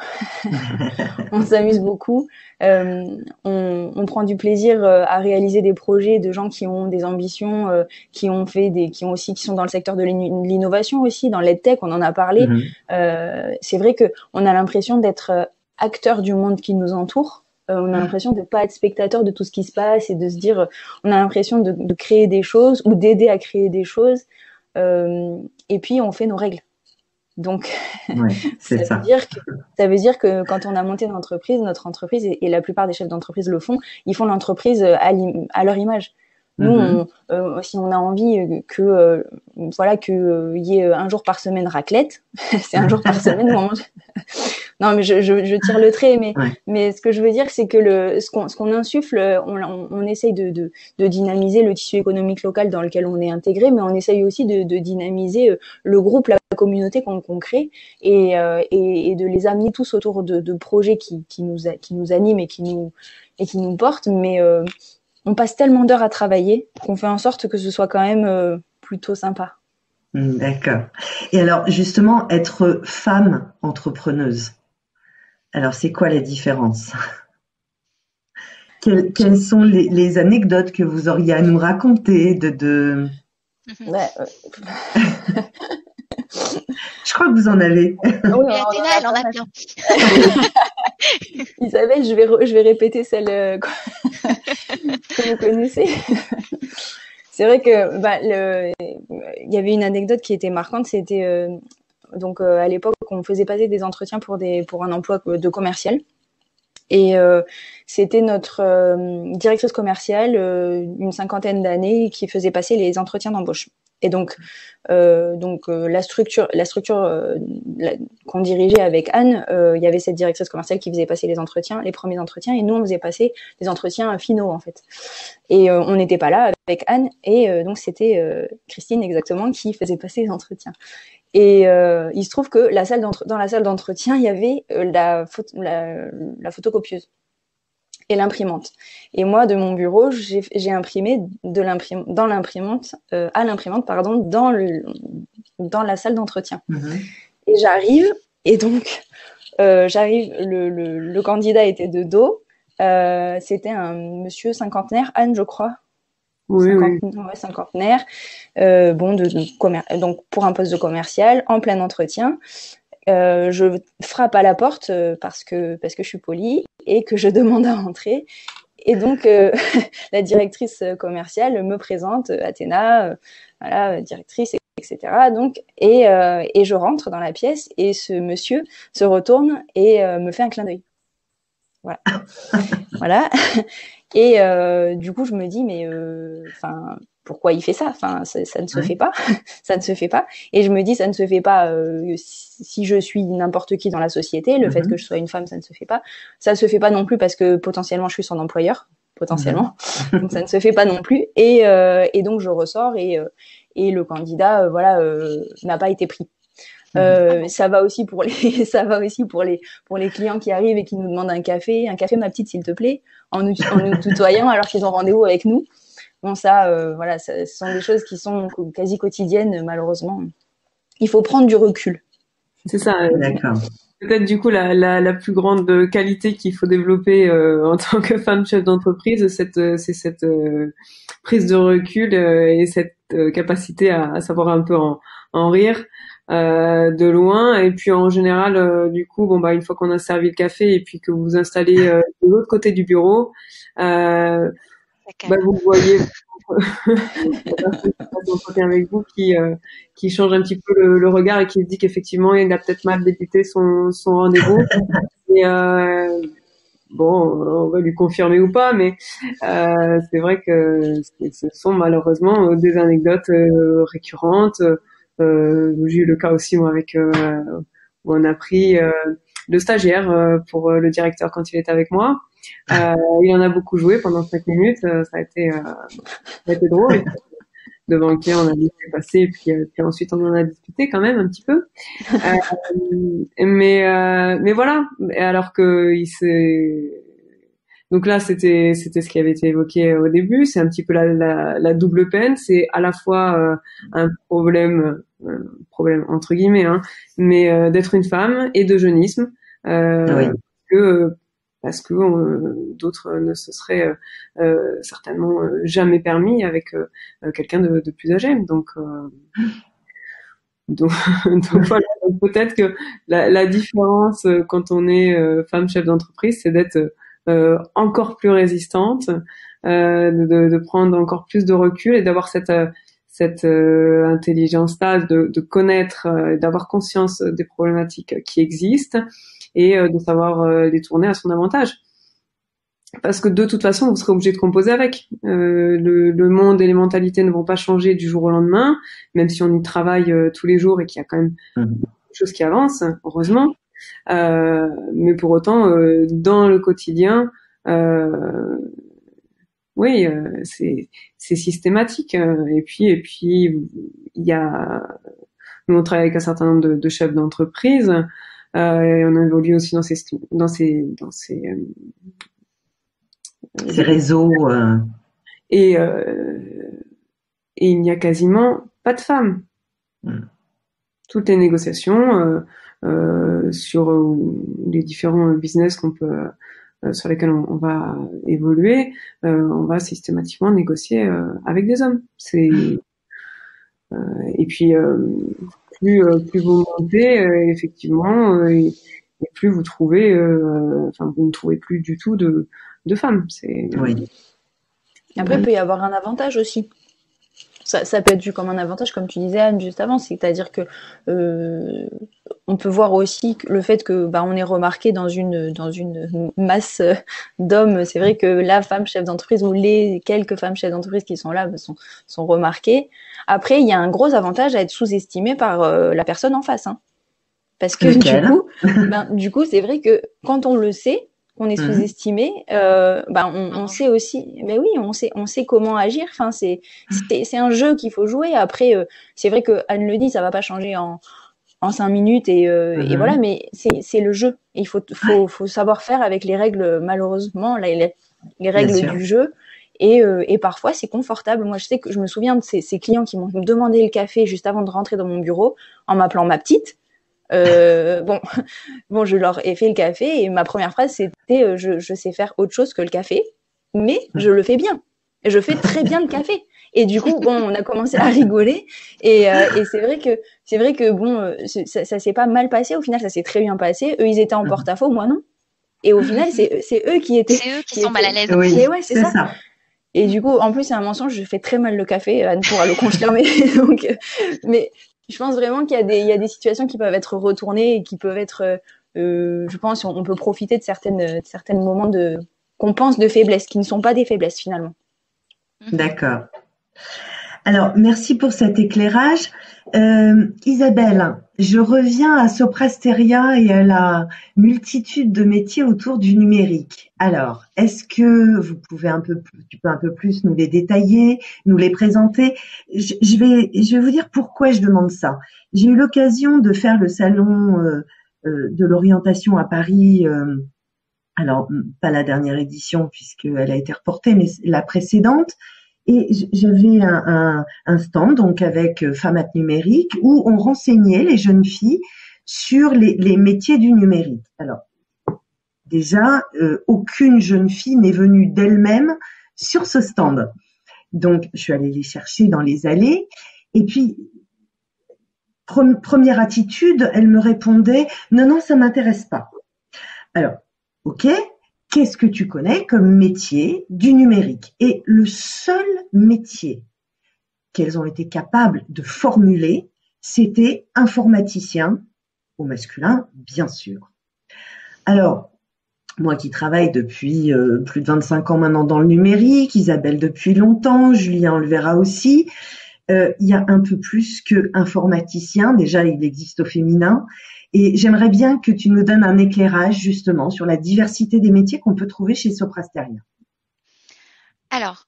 On s'amuse beaucoup. On prend du plaisir à réaliser des projets de gens qui ont des ambitions, qui sont dans le secteur de l'innovation aussi, dans l'EdTech, on en a parlé. C'est vrai que on a l'impression d'être acteur du monde qui nous entoure. On a l'impression de pas être spectateur de tout ce qui se passe, et de se dire, on a l'impression de créer des choses ou d'aider à créer des choses. Et puis on fait nos règles. Donc, ça veut dire que quand on a monté notre entreprise, et la plupart des chefs d'entreprise le font, ils font l'entreprise à leur image. Nous, si on a envie qu'il y ait un jour par semaine raclette, c'est un jour par semaine où on mange. Non, mais je tire le trait, mais ce que je veux dire, c'est que ce qu'on insuffle, on essaye de dynamiser le tissu économique local dans lequel on est intégré, mais on essaye aussi de dynamiser le groupe, la communauté qu'on crée, et de les amener tous autour de projets qui nous animent et qui nous portent. Mais on passe tellement d'heures à travailler qu'on fait en sorte que ce soit quand même plutôt sympa. D'accord. Et alors, justement, être femme entrepreneuse, alors c'est quoi la différence? Quelles sont les anecdotes que vous auriez à nous raconter Je crois que vous en avez. Oui, Athéna, elle en a plein. Isabelle, je vais répéter celle que vous connaissez. C'est vrai que il y avait une anecdote qui était marquante. C'était à l'époque, on faisait passer des entretiens pour un emploi de commercial. Et c'était notre directrice commerciale, une 50aine d'années, qui faisait passer les entretiens d'embauche. Et donc la structure qu'on dirigeait avec Anne, il y avait cette directrice commerciale qui faisait passer les premiers entretiens, et nous on faisait passer les entretiens finaux en fait. Et on n'était pas là avec Anne, et donc c'était Christine exactement qui faisait passer les entretiens. Et il se trouve que dans la salle d'entretien, il y avait la photocopieuse. et l'imprimante. Et moi, de mon bureau, j'ai imprimé dans l'imprimante, à l'imprimante, pardon, dans la salle d'entretien. Et j'arrive, et donc j'arrive, le candidat était de dos. C'était un monsieur cinquantenaire, Anne, je crois. Oui, oui. Ouais, cinquantenaire. Donc pour un poste de commercial, en plein entretien. Je frappe à la porte parce que je suis polie et que je demande à entrer. Et donc la directrice commerciale me présente Athéna, voilà, directrice, etc. Donc et je rentre dans la pièce et ce monsieur se retourne et me fait un clin d'œil. Voilà. Voilà. Et du coup, je me dis, mais pourquoi il fait ça? Enfin, ça ne se fait pas. Ça ne se fait pas. Et je me dis, ça ne se fait pas si je suis n'importe qui dans la société. Le fait que je sois une femme, ça ne se fait pas. Ça ne se fait pas non plus parce que potentiellement, je suis son employeur. Potentiellement. Donc, ça ne se fait pas non plus. Et donc, je ressors et le candidat, n'a pas été pris. Ça va aussi pour les clients qui arrivent et qui nous demandent un café, ma petite, s'il te plaît, en nous tutoyant alors qu'ils ont rendez-vous avec nous. Bon, ça, ce sont des choses qui sont quasi quotidiennes, malheureusement. Il faut prendre du recul. C'est ça. D'accord. Peut-être du coup la plus grande qualité qu'il faut développer en tant que femme chef d'entreprise, c'est cette prise de recul et cette capacité à savoir un peu en rire de loin. Et puis en général, du coup, une fois qu'on a servi le café et puis que vous vous installez de l'autre côté du bureau, vous voyez avec vous qui change un petit peu le regard et qui se dit qu'effectivement il a peut-être mal débuté son rendez-vous. Et on va lui confirmer ou pas, mais c'est vrai que ce sont malheureusement des anecdotes récurrentes. J'ai eu le cas aussi moi avec où on a pris le stagiaire pour le directeur quand il était avec moi. Il en a beaucoup joué pendant 5 minutes. Ça a été drôle. Devant le client, on a dit ce qui s'est passé, et puis ensuite on en a discuté quand même un petit peu. Mais voilà. Alors que donc là, c'était ce qui avait été évoqué au début. C'est un petit peu la double peine. C'est à la fois un problème entre guillemets, mais d'être une femme et de jeunisme, parce que d'autres ne se seraient certainement jamais permis avec quelqu'un de plus âgé. Donc voilà. Donc peut-être que la différence quand on est femme chef d'entreprise, c'est d'être encore plus résistante, de prendre encore plus de recul et d'avoir cette intelligence-là, de connaître, d'avoir conscience des problématiques qui existent et de savoir les tourner à son avantage. Parce que de toute façon, vous serez obligé de composer avec. Le monde et les mentalités ne vont pas changer du jour au lendemain, même si on y travaille tous les jours et qu'il y a quand même des choses qui avancent, heureusement. Mais pour autant, dans le quotidien, c'est systématique. Et puis il y a, nous on travaille avec un certain nombre de chefs d'entreprise. Et on évolue aussi dans ces réseaux. Et il n'y a quasiment pas de femmes. Toutes les négociations sur les différents business sur lesquels on va évoluer, on va systématiquement négocier avec des hommes. Et puis plus vous montez, effectivement, et plus vous trouvez, vous ne trouvez plus du tout de femmes. Oui. Après, il peut y avoir un avantage aussi. Ça peut être vu comme un avantage, comme tu disais Anne juste avant, c'est-à-dire que on peut voir aussi le fait que on est remarqué dans une masse d'hommes. C'est vrai que la femme chef d'entreprise ou les quelques femmes chefs d'entreprise qui sont là sont remarquées. Après, il y a un gros avantage à être sous-estimé par la personne en face, parce que du coup, c'est vrai que quand on le sait, qu'on est sous-estimé, on sait aussi, mais oui, on sait comment agir. Enfin, c'est un jeu qu'il faut jouer. Après, c'est vrai que Anne le dit, ça va pas changer en en 5 minutes et voilà, mais c'est le jeu. Et il faut savoir faire avec les règles, malheureusement, les règles du jeu. Et parfois, c'est confortable. Moi, je me souviens de ces clients qui m'ont demandé le café juste avant de rentrer dans mon bureau en m'appelant ma petite. Bon, je leur ai fait le café et ma première phrase, c'était je sais faire autre chose que le café, mais je le fais bien. Et je fais très bien le café. Et du coup, bon, on a commencé à rigoler. Et c'est vrai que bon, ça s'est pas mal passé. Au final, ça s'est très bien passé. Eux, ils étaient en porte-à-faux, moi non. Et au final, c'est eux qui étaient. C'est eux qui sont mal à l'aise. Oui, et ouais, c'est ça. Et du coup, en plus, c'est un mensonge. Je fais très mal le café. Anne pourra le confirmer. Donc, mais je pense vraiment qu'il y a des situations qui peuvent être retournées et qui peuvent être, je pense, on peut profiter de certains moments qu'on pense de faiblesse, qui ne sont pas des faiblesses finalement. D'accord. Alors, merci pour cet éclairage. Isabelle, je reviens à Soprasteria et à la multitude de métiers autour du numérique. Alors, est-ce que tu peux un peu plus nous les détailler, nous les présenter? Je vais vous dire pourquoi je demande ça. J'ai eu l'occasion de faire le salon de l'orientation à Paris. Alors, pas la dernière édition puisqu'elle a été reportée, mais la précédente. Et j'avais un stand donc avec Femmes Numérique où on renseignait les jeunes filles sur les métiers du numérique. Alors, déjà, aucune jeune fille n'est venue d'elle-même sur ce stand. Donc, je suis allée les chercher dans les allées. Et puis, première attitude, elle me répondait « Non, ça m'intéresse pas ». Alors, ok. Qu'est-ce que tu connais comme métier du numérique? Et le seul métier qu'elles ont été capables de formuler, c'était informaticien, au masculin, bien sûr. Alors, moi qui travaille depuis plus de 25 ans maintenant dans le numérique, Isabelle depuis longtemps, Julien on le verra aussi, il y a un peu plus que informaticien, déjà il existe au féminin. Et j'aimerais bien que tu nous donnes un éclairage justement sur la diversité des métiers qu'on peut trouver chez Soprasteria. Alors,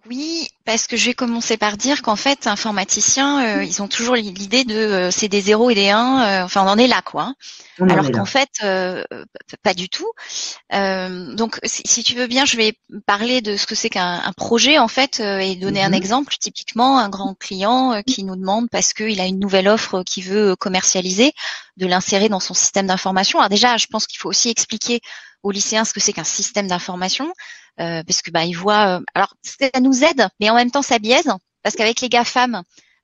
oui, parce que je vais commencer par dire qu'en fait, informaticiens, ils ont toujours l'idée de c'est des 0 et des 1, enfin on en est là, quoi. Alors qu'en fait, pas du tout. Donc, si tu veux bien, je vais parler de ce que c'est qu'un projet, en fait, et donner un exemple. Typiquement, un grand client qui nous demande, parce qu'il a une nouvelle offre qu'il veut commercialiser, de l'insérer dans son système d'information. Alors déjà, je pense qu'il faut aussi expliquer aux lycéens ce que c'est qu'un système d'information. Parce que ils voient. Alors ça nous aide, mais en même temps ça biaise, parce qu'avec les GAFAM,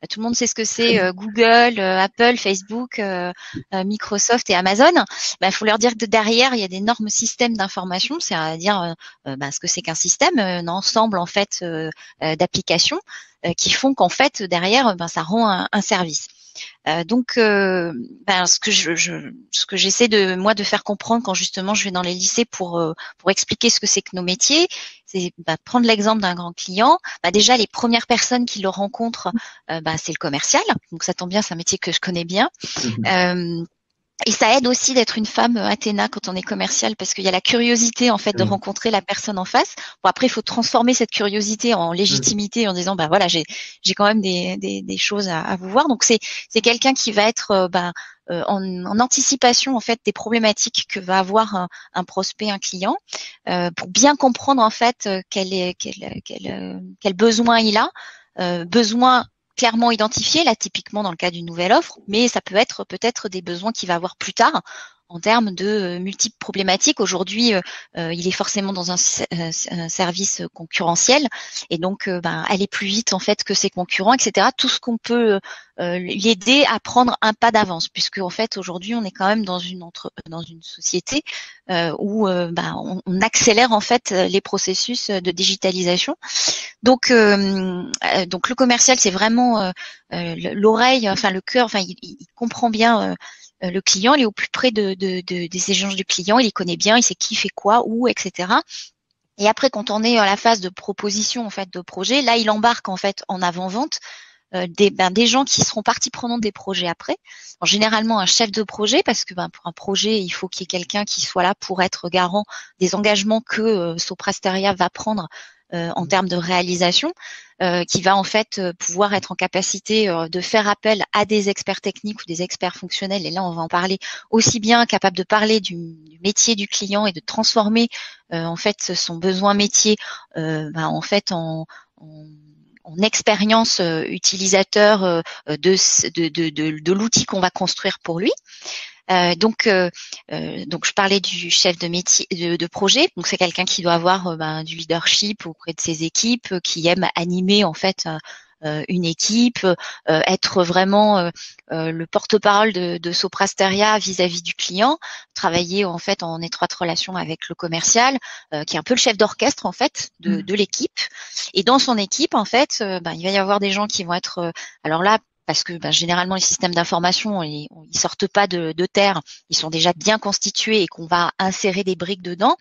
tout le monde sait ce que c'est Google, Apple, Facebook, Microsoft et Amazon. Il faut leur dire que derrière il y a d'énormes systèmes d'information, c'est-à-dire ce que c'est qu'un système, un ensemble en fait d'applications qui font qu'en fait derrière ça rend un service. Donc, ce que j'essaie de faire comprendre quand justement je vais dans les lycées pour expliquer ce que c'est que nos métiers, c'est prendre l'exemple d'un grand client. Déjà, les premières personnes qui le rencontrent, c'est le commercial. Donc, ça tombe bien, c'est un métier que je connais bien. Et ça aide aussi d'être une femme Athéna quand on est commercial, parce qu'il y a la curiosité en fait de rencontrer la personne en face. Bon, après il faut transformer cette curiosité en légitimité en disant voilà, j'ai quand même des choses à vous voir. Donc c'est quelqu'un qui va être en anticipation en fait des problématiques que va avoir un prospect, un client, pour bien comprendre en fait quel besoin il a, besoin clairement identifié, là typiquement dans le cas d'une nouvelle offre, mais ça peut être peut-être des besoins qu'il va avoir plus tard en termes de multiples problématiques. Aujourd'hui, il est forcément dans un service concurrentiel et donc aller plus vite en fait que ses concurrents, etc. Tout ce qu'on peut l'aider à prendre un pas d'avance, puisque en fait aujourd'hui on est quand même dans une société où on accélère en fait les processus de digitalisation. Donc le commercial c'est vraiment l'oreille, enfin le cœur, enfin il comprend bien le client, il est au plus près des échanges du client, il les connaît bien, il sait qui fait quoi, où, etc. Et après, quand on est à la phase de proposition en fait de projet, là, il embarque en fait en avant-vente des gens qui seront partie prenante des projets après. Alors, généralement, un chef de projet, parce que pour un projet, il faut qu'il y ait quelqu'un qui soit là pour être garant des engagements que Soprasteria va prendre en termes de réalisation, qui va en fait pouvoir être en capacité de faire appel à des experts techniques ou des experts fonctionnels. Et là, on va en parler, aussi bien capable de parler du métier du client et de transformer en fait son besoin métier en fait en expérience utilisateur de l'outil qu'on va construire pour lui. Donc je parlais du chef de métier de projet. Donc c'est quelqu'un qui doit avoir du leadership auprès de ses équipes, qui aime animer en fait une équipe, être vraiment le porte-parole de Soprasteria vis-à-vis du client, travailler en fait en étroite relation avec le commercial, qui est un peu le chef d'orchestre en fait de l'équipe. Et dans son équipe en fait, il va y avoir des gens qui vont être alors là parce que généralement les systèmes d'information ils sortent pas de terre, ils sont déjà bien constitués et qu'on va insérer des briques dedans.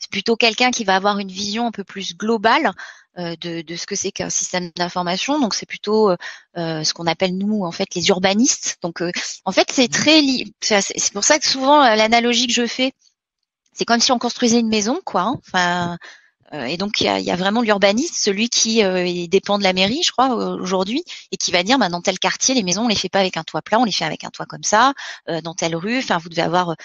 C'est plutôt quelqu'un qui va avoir une vision un peu plus globale de ce que c'est qu'un système d'information. Donc c'est plutôt ce qu'on appelle nous en fait les urbanistes. Donc en fait c'est c'est pour ça que souvent l'analogie que je fais, c'est comme si on construisait une maison quoi. Hein. Enfin et donc il y a vraiment l'urbaniste, celui qui dépend de la mairie, je crois aujourd'hui, et qui va dire dans tel quartier les maisons on les fait pas avec un toit plat, on les fait avec un toit comme ça, dans telle rue. Enfin vous devez avoir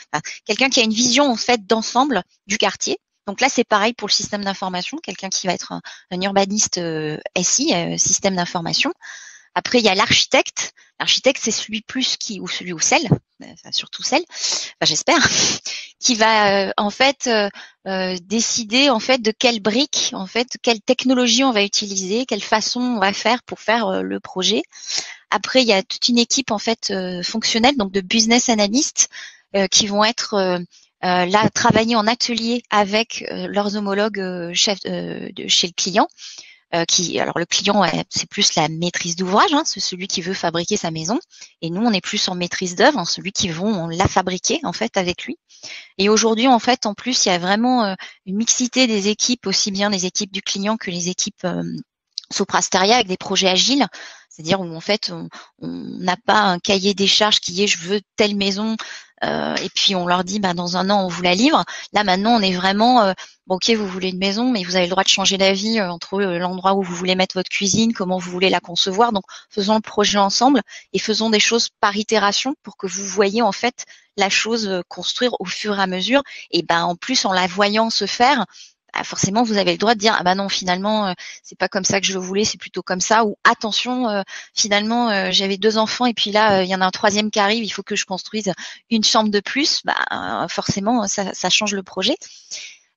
quelqu'un qui a une vision en fait d'ensemble du quartier. Donc là c'est pareil pour le système d'information, quelqu'un qui va être un urbaniste SI, système d'information. Après, il y a l'architecte. L'architecte, c'est celui plus qui, ou celui ou celle, surtout celle, j'espère, qui va en fait décider en fait de quelle brique, en fait, quelle technologie on va utiliser, quelle façon on va faire pour faire le projet. Après, il y a toute une équipe en fait fonctionnelle, donc de business analysts qui vont être là travailler en atelier avec leurs homologues chefs chez le client. Alors le client, c'est plus la maîtrise d'ouvrage, hein, c'est celui qui veut fabriquer sa maison, et nous on est plus en maîtrise d'œuvre, hein, celui qui vont la fabriquer en fait avec lui. Et aujourd'hui en fait, en plus, il y a vraiment une mixité des équipes, aussi bien les équipes du client que les équipes Soprasteria avec des projets agiles, c'est-à-dire où en fait on n'a pas un cahier des charges qui est je veux telle maison et puis on leur dit dans un an on vous la livre. Là maintenant on est vraiment ok, vous voulez une maison mais vous avez le droit de changer d'avis entre l'endroit où vous voulez mettre votre cuisine, comment vous voulez la concevoir. Donc faisons le projet ensemble et faisons des choses par itération pour que vous voyez en fait la chose construire au fur et à mesure. Et en plus en la voyant se faire, forcément vous avez le droit de dire non finalement c'est pas comme ça que je le voulais, c'est plutôt comme ça, ou attention finalement j'avais 2 enfants et puis là il y en a un 3e qui arrive, il faut que je construise une chambre de plus. Forcément ça change le projet.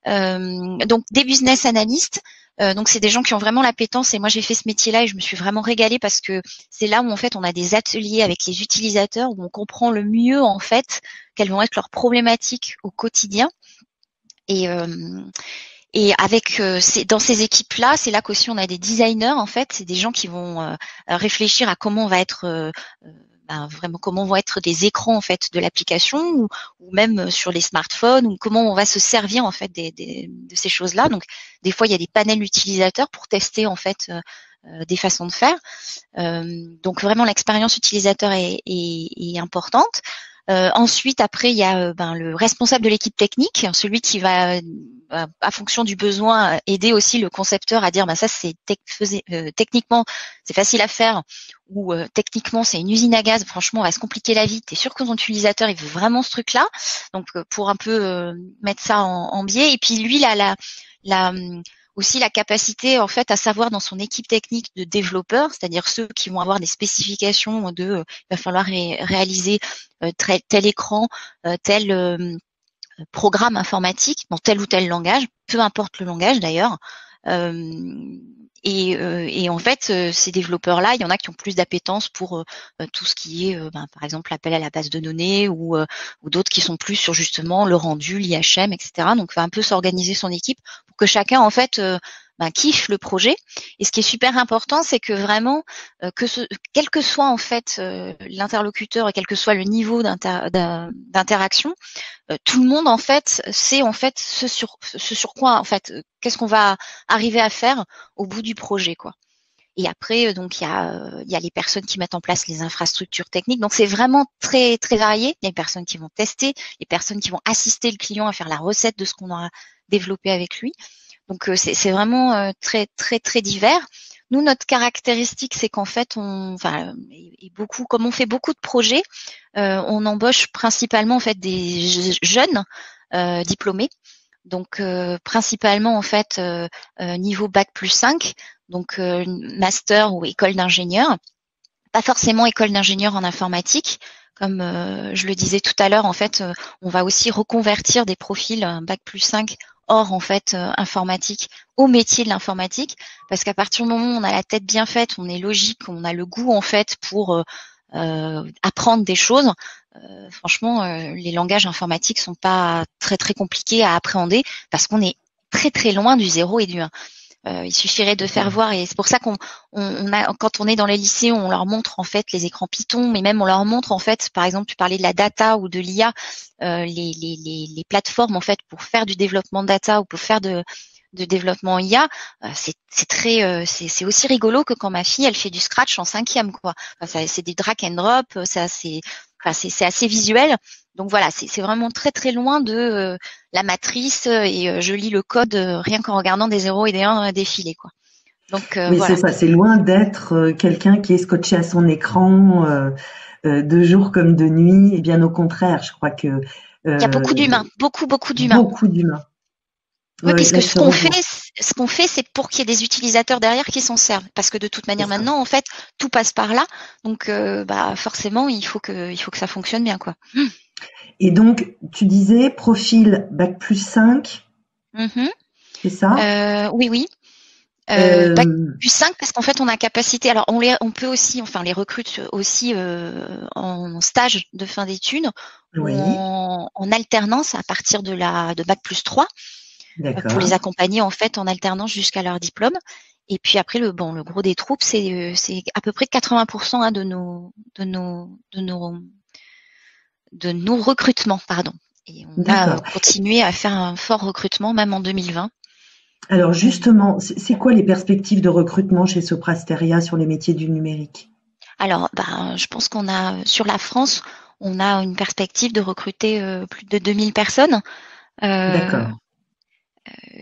Donc des business analysts, donc c'est des gens qui ont vraiment l'appétence, et moi j'ai fait ce métier-là et je me suis vraiment régalée parce que c'est là où en fait on a des ateliers avec les utilisateurs où on comprend le mieux en fait quelles vont être leurs problématiques au quotidien. Et avec dans ces équipes-là, c'est là qu'aussi on a des designers en fait, c'est des gens qui vont réfléchir à comment va être vraiment comment vont être des écrans en fait de l'application ou même sur les smartphones, ou comment on va se servir en fait de ces choses-là. Donc des fois il y a des panels utilisateurs pour tester en fait des façons de faire. Donc vraiment l'expérience utilisateur est importante. Ensuite, après, il y a le responsable de l'équipe technique, celui qui va, à fonction du besoin, aider aussi le concepteur à dire ça c'est techniquement c'est facile à faire, ou techniquement c'est une usine à gaz, franchement on va se compliquer la vie, t'es sûr que ton utilisateur il veut vraiment ce truc-là, donc pour un peu mettre ça en biais. Et puis lui il a aussi la capacité en fait à savoir dans son équipe technique de développeurs, c'est-à-dire ceux qui vont avoir des spécifications de il va falloir réaliser tel écran, tel programme informatique dans tel ou tel langage, peu importe le langage d'ailleurs. Et en fait, ces développeurs-là, il y en a qui ont plus d'appétence pour tout ce qui est, par exemple, l'appel à la base de données, ou d'autres qui sont plus sur justement le rendu, l'IHM, etc. Donc, va un peu s'organiser son équipe pour que chacun, en fait, kiffe le projet. Et ce qui est super important, c'est que vraiment, quel que soit en fait l'interlocuteur et quel que soit le niveau d'interaction, tout le monde en fait sait en fait ce sur quoi en fait qu'est-ce qu'on va arriver à faire au bout du projet quoi. Et après donc il y a les personnes qui mettent en place les infrastructures techniques. Donc c'est vraiment très très varié. Il y a les personnes qui vont tester, les personnes qui vont assister le client à faire la recette de ce qu'on aura développé avec lui. Donc c'est vraiment très très très divers. Nous, notre caractéristique, c'est qu'en fait, comme on fait beaucoup de projets, on embauche principalement en fait des jeunes diplômés. Donc principalement en fait niveau bac+5, donc master ou école d'ingénieur. Pas forcément école d'ingénieur en informatique. Comme je le disais tout à l'heure, en fait, on va aussi reconvertir des profils bac+5 hors en fait informatique au métier de l'informatique, parce qu'à partir du moment où on a la tête bien faite, on est logique, on a le goût en fait pour apprendre des choses. Franchement, les langages informatiques sont pas très très compliqués à appréhender parce qu'on est très très loin du 0 et du 1. Il suffirait de faire voir, et c'est pour ça qu'on a, quand on est dans les lycées, on leur montre en fait les écrans Python, mais même on leur montre en fait, par exemple, tu parlais de la data ou de l'IA, les plateformes en fait pour faire du développement data ou pour faire de développement IA, c'est aussi rigolo que quand ma fille elle fait du Scratch en 5e quoi. Enfin, c'est des drag and drop, c'est assez visuel. Donc voilà, c'est vraiment très très loin de la matrice et je lis le code rien qu'en regardant des 0 et des 1 défiler quoi. Donc oui, voilà. c'est ça, c'est loin d'être quelqu'un qui est scotché à son écran de jour comme de nuit, et bien au contraire, je crois que il y a beaucoup d'humains, beaucoup d'humains. Beaucoup d'humains. Oui, puisque ce qu'on fait, c'est pour qu'il y ait des utilisateurs derrière qui s'en servent. Parce que de toute manière, maintenant, en fait, tout passe par là. Donc, forcément, il faut que ça fonctionne bien, quoi. Et donc, tu disais profil bac+5, c'est ça? Oui. bac+5 parce qu'en fait, on a capacité. Alors, on peut aussi, enfin, les recrute aussi en stage de fin d'études ou en alternance à partir de bac+3. Pour les accompagner en fait en alternance jusqu'à leur diplôme. Et puis après le gros des troupes, c'est à peu près 80% de nos recrutements, pardon. Et on a continué à faire un fort recrutement même en 2020. Alors justement, c'est quoi les perspectives de recrutement chez Soprasteria sur les métiers du numérique? Alors, je pense qu'on a sur la France, on a une perspective de recruter plus de 2000 personnes. D'accord.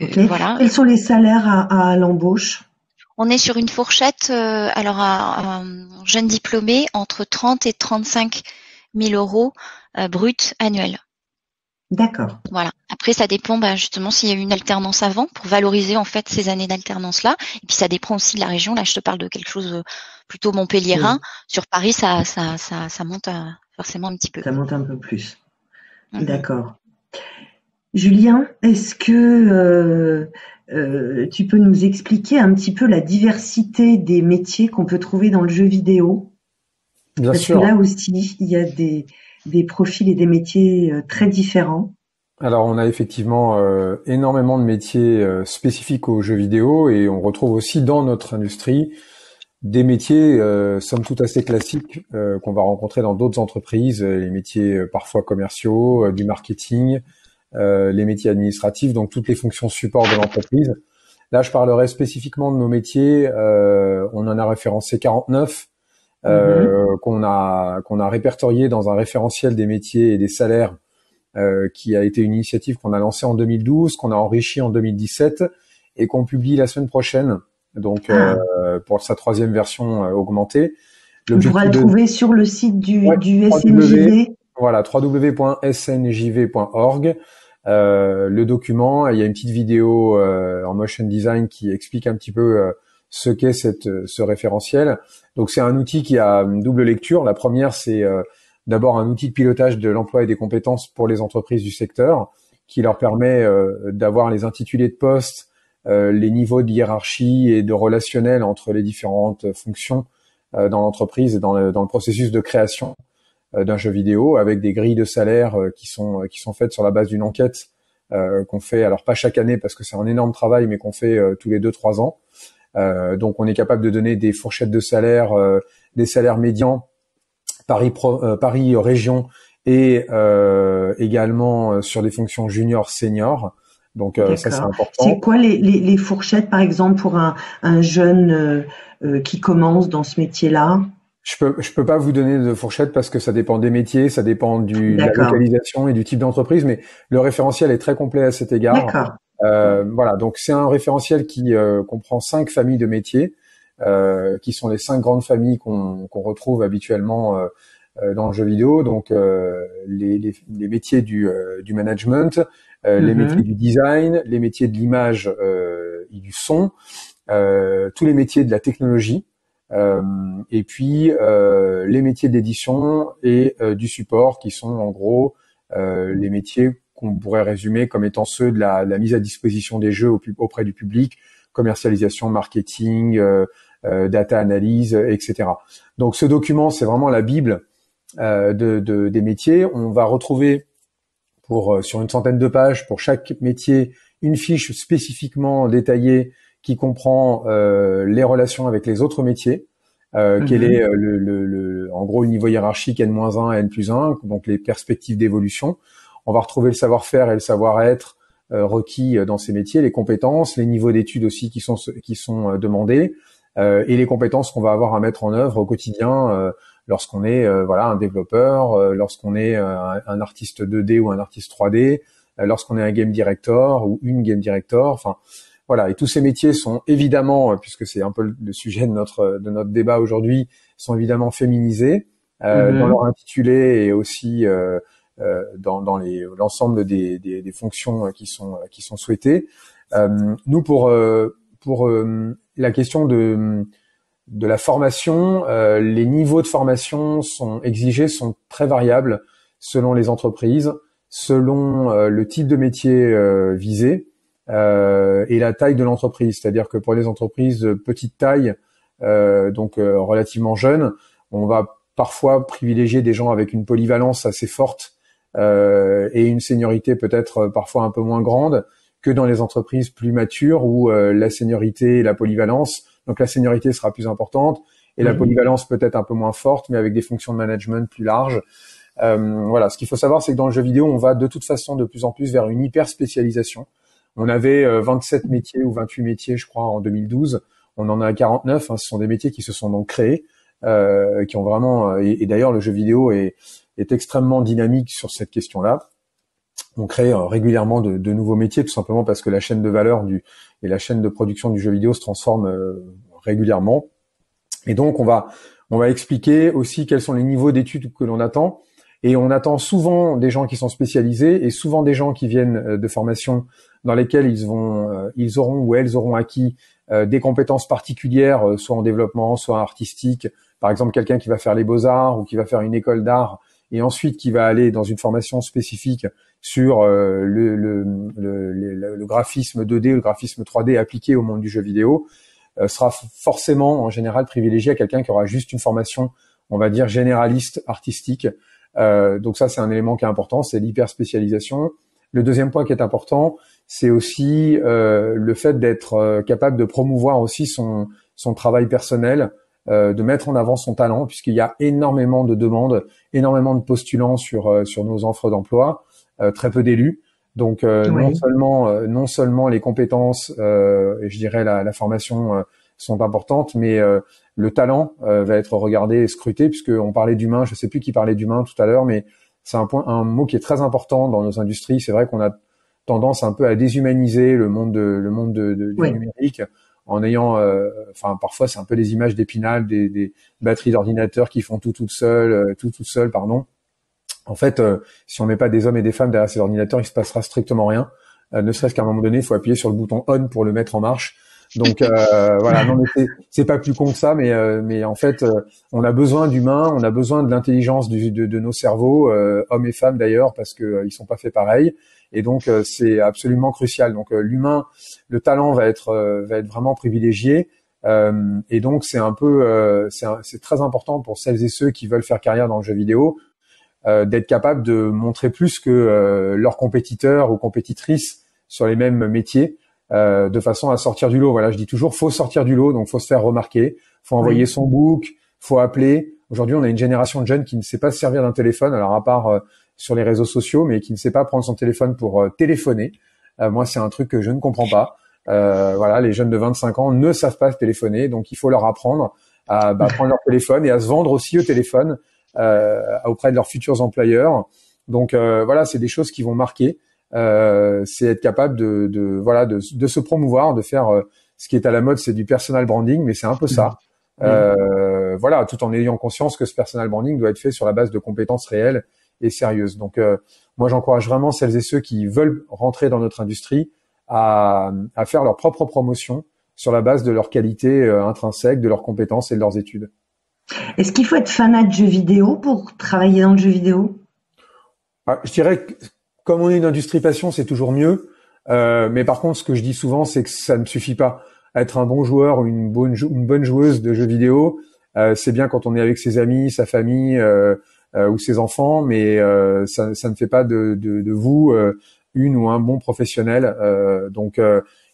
Okay. Voilà. Quels sont les salaires à l'embauche? On est sur une fourchette, un jeune diplômé entre 30 et 35 000 euros bruts annuels. D'accord. Voilà. Après, ça dépend justement s'il y a eu une alternance avant pour valoriser en fait ces années d'alternance-là. Et puis ça dépend aussi de la région. Là, je te parle de quelque chose plutôt montpelliérain. Oui. Sur Paris, ça monte forcément un petit peu. Ça monte un peu plus. D'accord. Julien, est-ce que tu peux nous expliquer un petit peu la diversité des métiers qu'on peut trouver dans le jeu vidéo? Bien sûr. Parce que là aussi, il y a des profils et des métiers très différents. Alors, on a effectivement énormément de métiers spécifiques aux jeux vidéo et on retrouve aussi dans notre industrie des métiers somme toute assez classiques qu'on va rencontrer dans d'autres entreprises, les métiers parfois commerciaux, du marketing, les métiers administratifs, donc toutes les fonctions support de l'entreprise. Là, je parlerai spécifiquement de nos métiers. On en a référencé 49 qu'on a répertorié dans un référentiel des métiers et des salaires qui a été une initiative qu'on a lancée en 2012, qu'on a enrichi en 2017 et qu'on publie la semaine prochaine. Donc pour sa 3e version augmentée. On pourra le trouver sur le site du SNJV. Voilà, www.snjv.org. Le document, il y a une petite vidéo en motion design qui explique un petit peu ce qu'est ce référentiel. Donc c'est un outil qui a une double lecture. La première, c'est d'abord un outil de pilotage de l'emploi et des compétences pour les entreprises du secteur qui leur permet d'avoir les intitulés de poste, les niveaux de hiérarchie et de relationnel entre les différentes fonctions dans l'entreprise et dans le processus de création d'un jeu vidéo, avec des grilles de salaire qui sont faites sur la base d'une enquête qu'on fait, alors pas chaque année parce que c'est un énorme travail, mais qu'on fait tous les 2-3 ans. Donc on est capable de donner des fourchettes de salaire, des salaires médians Paris région et également sur des fonctions junior senior. Donc ça c'est important. C'est quoi les fourchettes par exemple pour un jeune qui commence dans ce métier-là? Je peux pas vous donner de fourchette parce que ça dépend des métiers, ça dépend de la localisation et du type d'entreprise, mais le référentiel est très complet à cet égard. Voilà, donc c'est un référentiel qui comprend 5 familles de métiers, qui sont les 5 grandes familles qu'on retrouve habituellement dans le jeu vidéo. Donc les métiers du management, les métiers du design, les métiers de l'image et du son, tous les métiers de la technologie, et puis les métiers d'édition et du support, qui sont en gros les métiers qu'on pourrait résumer comme étant ceux de la mise à disposition des jeux auprès du public, commercialisation, marketing, data analyse, etc. Donc ce document, c'est vraiment la bible des métiers. On va retrouver sur une centaine de pages pour chaque métier une fiche spécifiquement détaillée qui comprend les relations avec les autres métiers, quel est en gros le niveau hiérarchique N-1, N+1, donc les perspectives d'évolution. On va retrouver le savoir-faire et le savoir-être requis dans ces métiers, les compétences, les niveaux d'études aussi qui sont demandés, et les compétences qu'on va avoir à mettre en œuvre au quotidien lorsqu'on est un développeur, lorsqu'on est un artiste 2D ou un artiste 3D, lorsqu'on est un game director ou une game director. Enfin voilà, et tous ces métiers sont évidemment, puisque c'est un peu le sujet de notre débat aujourd'hui, sont évidemment féminisés dans leur intitulé et aussi dans l'ensemble des fonctions qui sont souhaitées. Nous pour la question de la formation, les niveaux de formation exigés sont très variables selon les entreprises, selon le type de métier visé et la taille de l'entreprise. C'est-à-dire que pour les entreprises de petite taille, donc relativement jeunes, on va parfois privilégier des gens avec une polyvalence assez forte et une seniorité peut-être parfois un peu moins grande que dans les entreprises plus matures où la seniorité et la polyvalence, donc la seniorité sera plus importante et la polyvalence peut-être un peu moins forte, mais avec des fonctions de management plus larges. Voilà, ce qu'il faut savoir, c'est que dans le jeu vidéo, on va de toute façon de plus en plus vers une hyper spécialisation. On avait 27 métiers ou 28 métiers, je crois, en 2012. On en a 49. Hein, ce sont des métiers qui se sont donc créés, qui ont vraiment. Et d'ailleurs, le jeu vidéo est extrêmement dynamique sur cette question-là. On crée régulièrement de nouveaux métiers, tout simplement parce que la chaîne de valeur et la chaîne de production du jeu vidéo se transforme régulièrement. Et donc, on va expliquer aussi quels sont les niveaux d'études que l'on attend. Et on attend souvent des gens qui sont spécialisés et souvent des gens qui viennent de formations dans lesquelles ils auront ou elles auront acquis des compétences particulières, soit en développement, soit artistique. Par exemple, quelqu'un qui va faire les beaux-arts ou qui va faire une école d'art et ensuite qui va aller dans une formation spécifique sur le graphisme 2D, le graphisme 3D appliqué au monde du jeu vidéo, sera forcément en général privilégié à quelqu'un qui aura juste une formation, on va dire, généraliste artistique. Donc ça, c'est un élément qui est important, c'est l'hyperspécialisation. Le deuxième point qui est important, c'est aussi le fait d'être capable de promouvoir aussi son travail personnel, de mettre en avant son talent, puisqu'il y a énormément de demandes, énormément de postulants sur nos offres d'emploi, très peu d'élus. Donc non seulement les compétences et je dirais la formation sont importantes, mais le talent va être regardé et scruté, puisqu'on parlait d'humain, je sais plus qui parlait d'humain tout à l'heure, mais c'est un mot qui est très important dans nos industries. C'est vrai qu'on a tendance un peu à déshumaniser le monde du numérique en ayant, parfois c'est un peu des images d'Épinal, des batteries d'ordinateurs qui font tout seul. En fait, si on met pas des hommes et des femmes derrière ces ordinateurs, il se passera strictement rien. Ne serait-ce qu'à un moment donné, il faut appuyer sur le bouton on pour le mettre en marche. Donc voilà, non mais c'est pas plus con que ça, mais en fait, on a besoin d'humains, on a besoin de l'intelligence de nos cerveaux, hommes et femmes d'ailleurs, parce que ils sont pas faits pareil. Et donc c'est absolument crucial. Donc l'humain, le talent va être vraiment privilégié. Et donc c'est un peu, c'est très important pour celles et ceux qui veulent faire carrière dans le jeu vidéo, d'être capable de montrer plus que leurs compétiteurs ou compétitrices sur les mêmes métiers. De façon à sortir du lot. Voilà, je dis toujours, faut sortir du lot, donc faut se faire remarquer, faut envoyer son book, faut appeler. Aujourd'hui, on a une génération de jeunes qui ne sait pas se servir d'un téléphone, alors à part sur les réseaux sociaux, mais qui ne sait pas prendre son téléphone pour téléphoner. Moi, c'est un truc que je ne comprends pas. Voilà, les jeunes de 25 ans ne savent pas téléphoner, donc il faut leur apprendre à prendre leur téléphone et à se vendre aussi au téléphone auprès de leurs futurs employeurs. Donc voilà, c'est des choses qui vont marquer. c'est être capable de se promouvoir, de faire ce qui est à la mode, c'est du personal branding, mais c'est un peu ça. Voilà, tout en ayant conscience que ce personal branding doit être fait sur la base de compétences réelles et sérieuses. Donc, moi, j'encourage vraiment celles et ceux qui veulent rentrer dans notre industrie à faire leur propre promotion sur la base de leurs qualités intrinsèques, de leurs compétences et de leurs études. Est-ce qu'il faut être fanat de jeux vidéo pour travailler dans le jeu vidéo? Je dirais que comme on est une industrie passion, c'est toujours mieux. Mais par contre, ce que je dis souvent, c'est que ça ne suffit pas. Être un bon joueur ou une bonne joueuse de jeux vidéo, c'est bien quand on est avec ses amis, sa famille ou ses enfants, mais ça ne fait pas de vous une ou un bon professionnel. Donc,